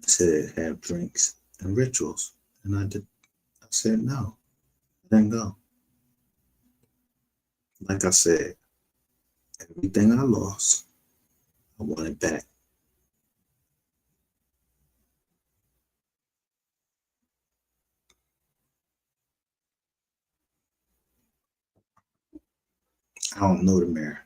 Said have drinks and rituals. And I said no. I didn't go. Like I said, everything I lost, I want it back. I don't know the mayor.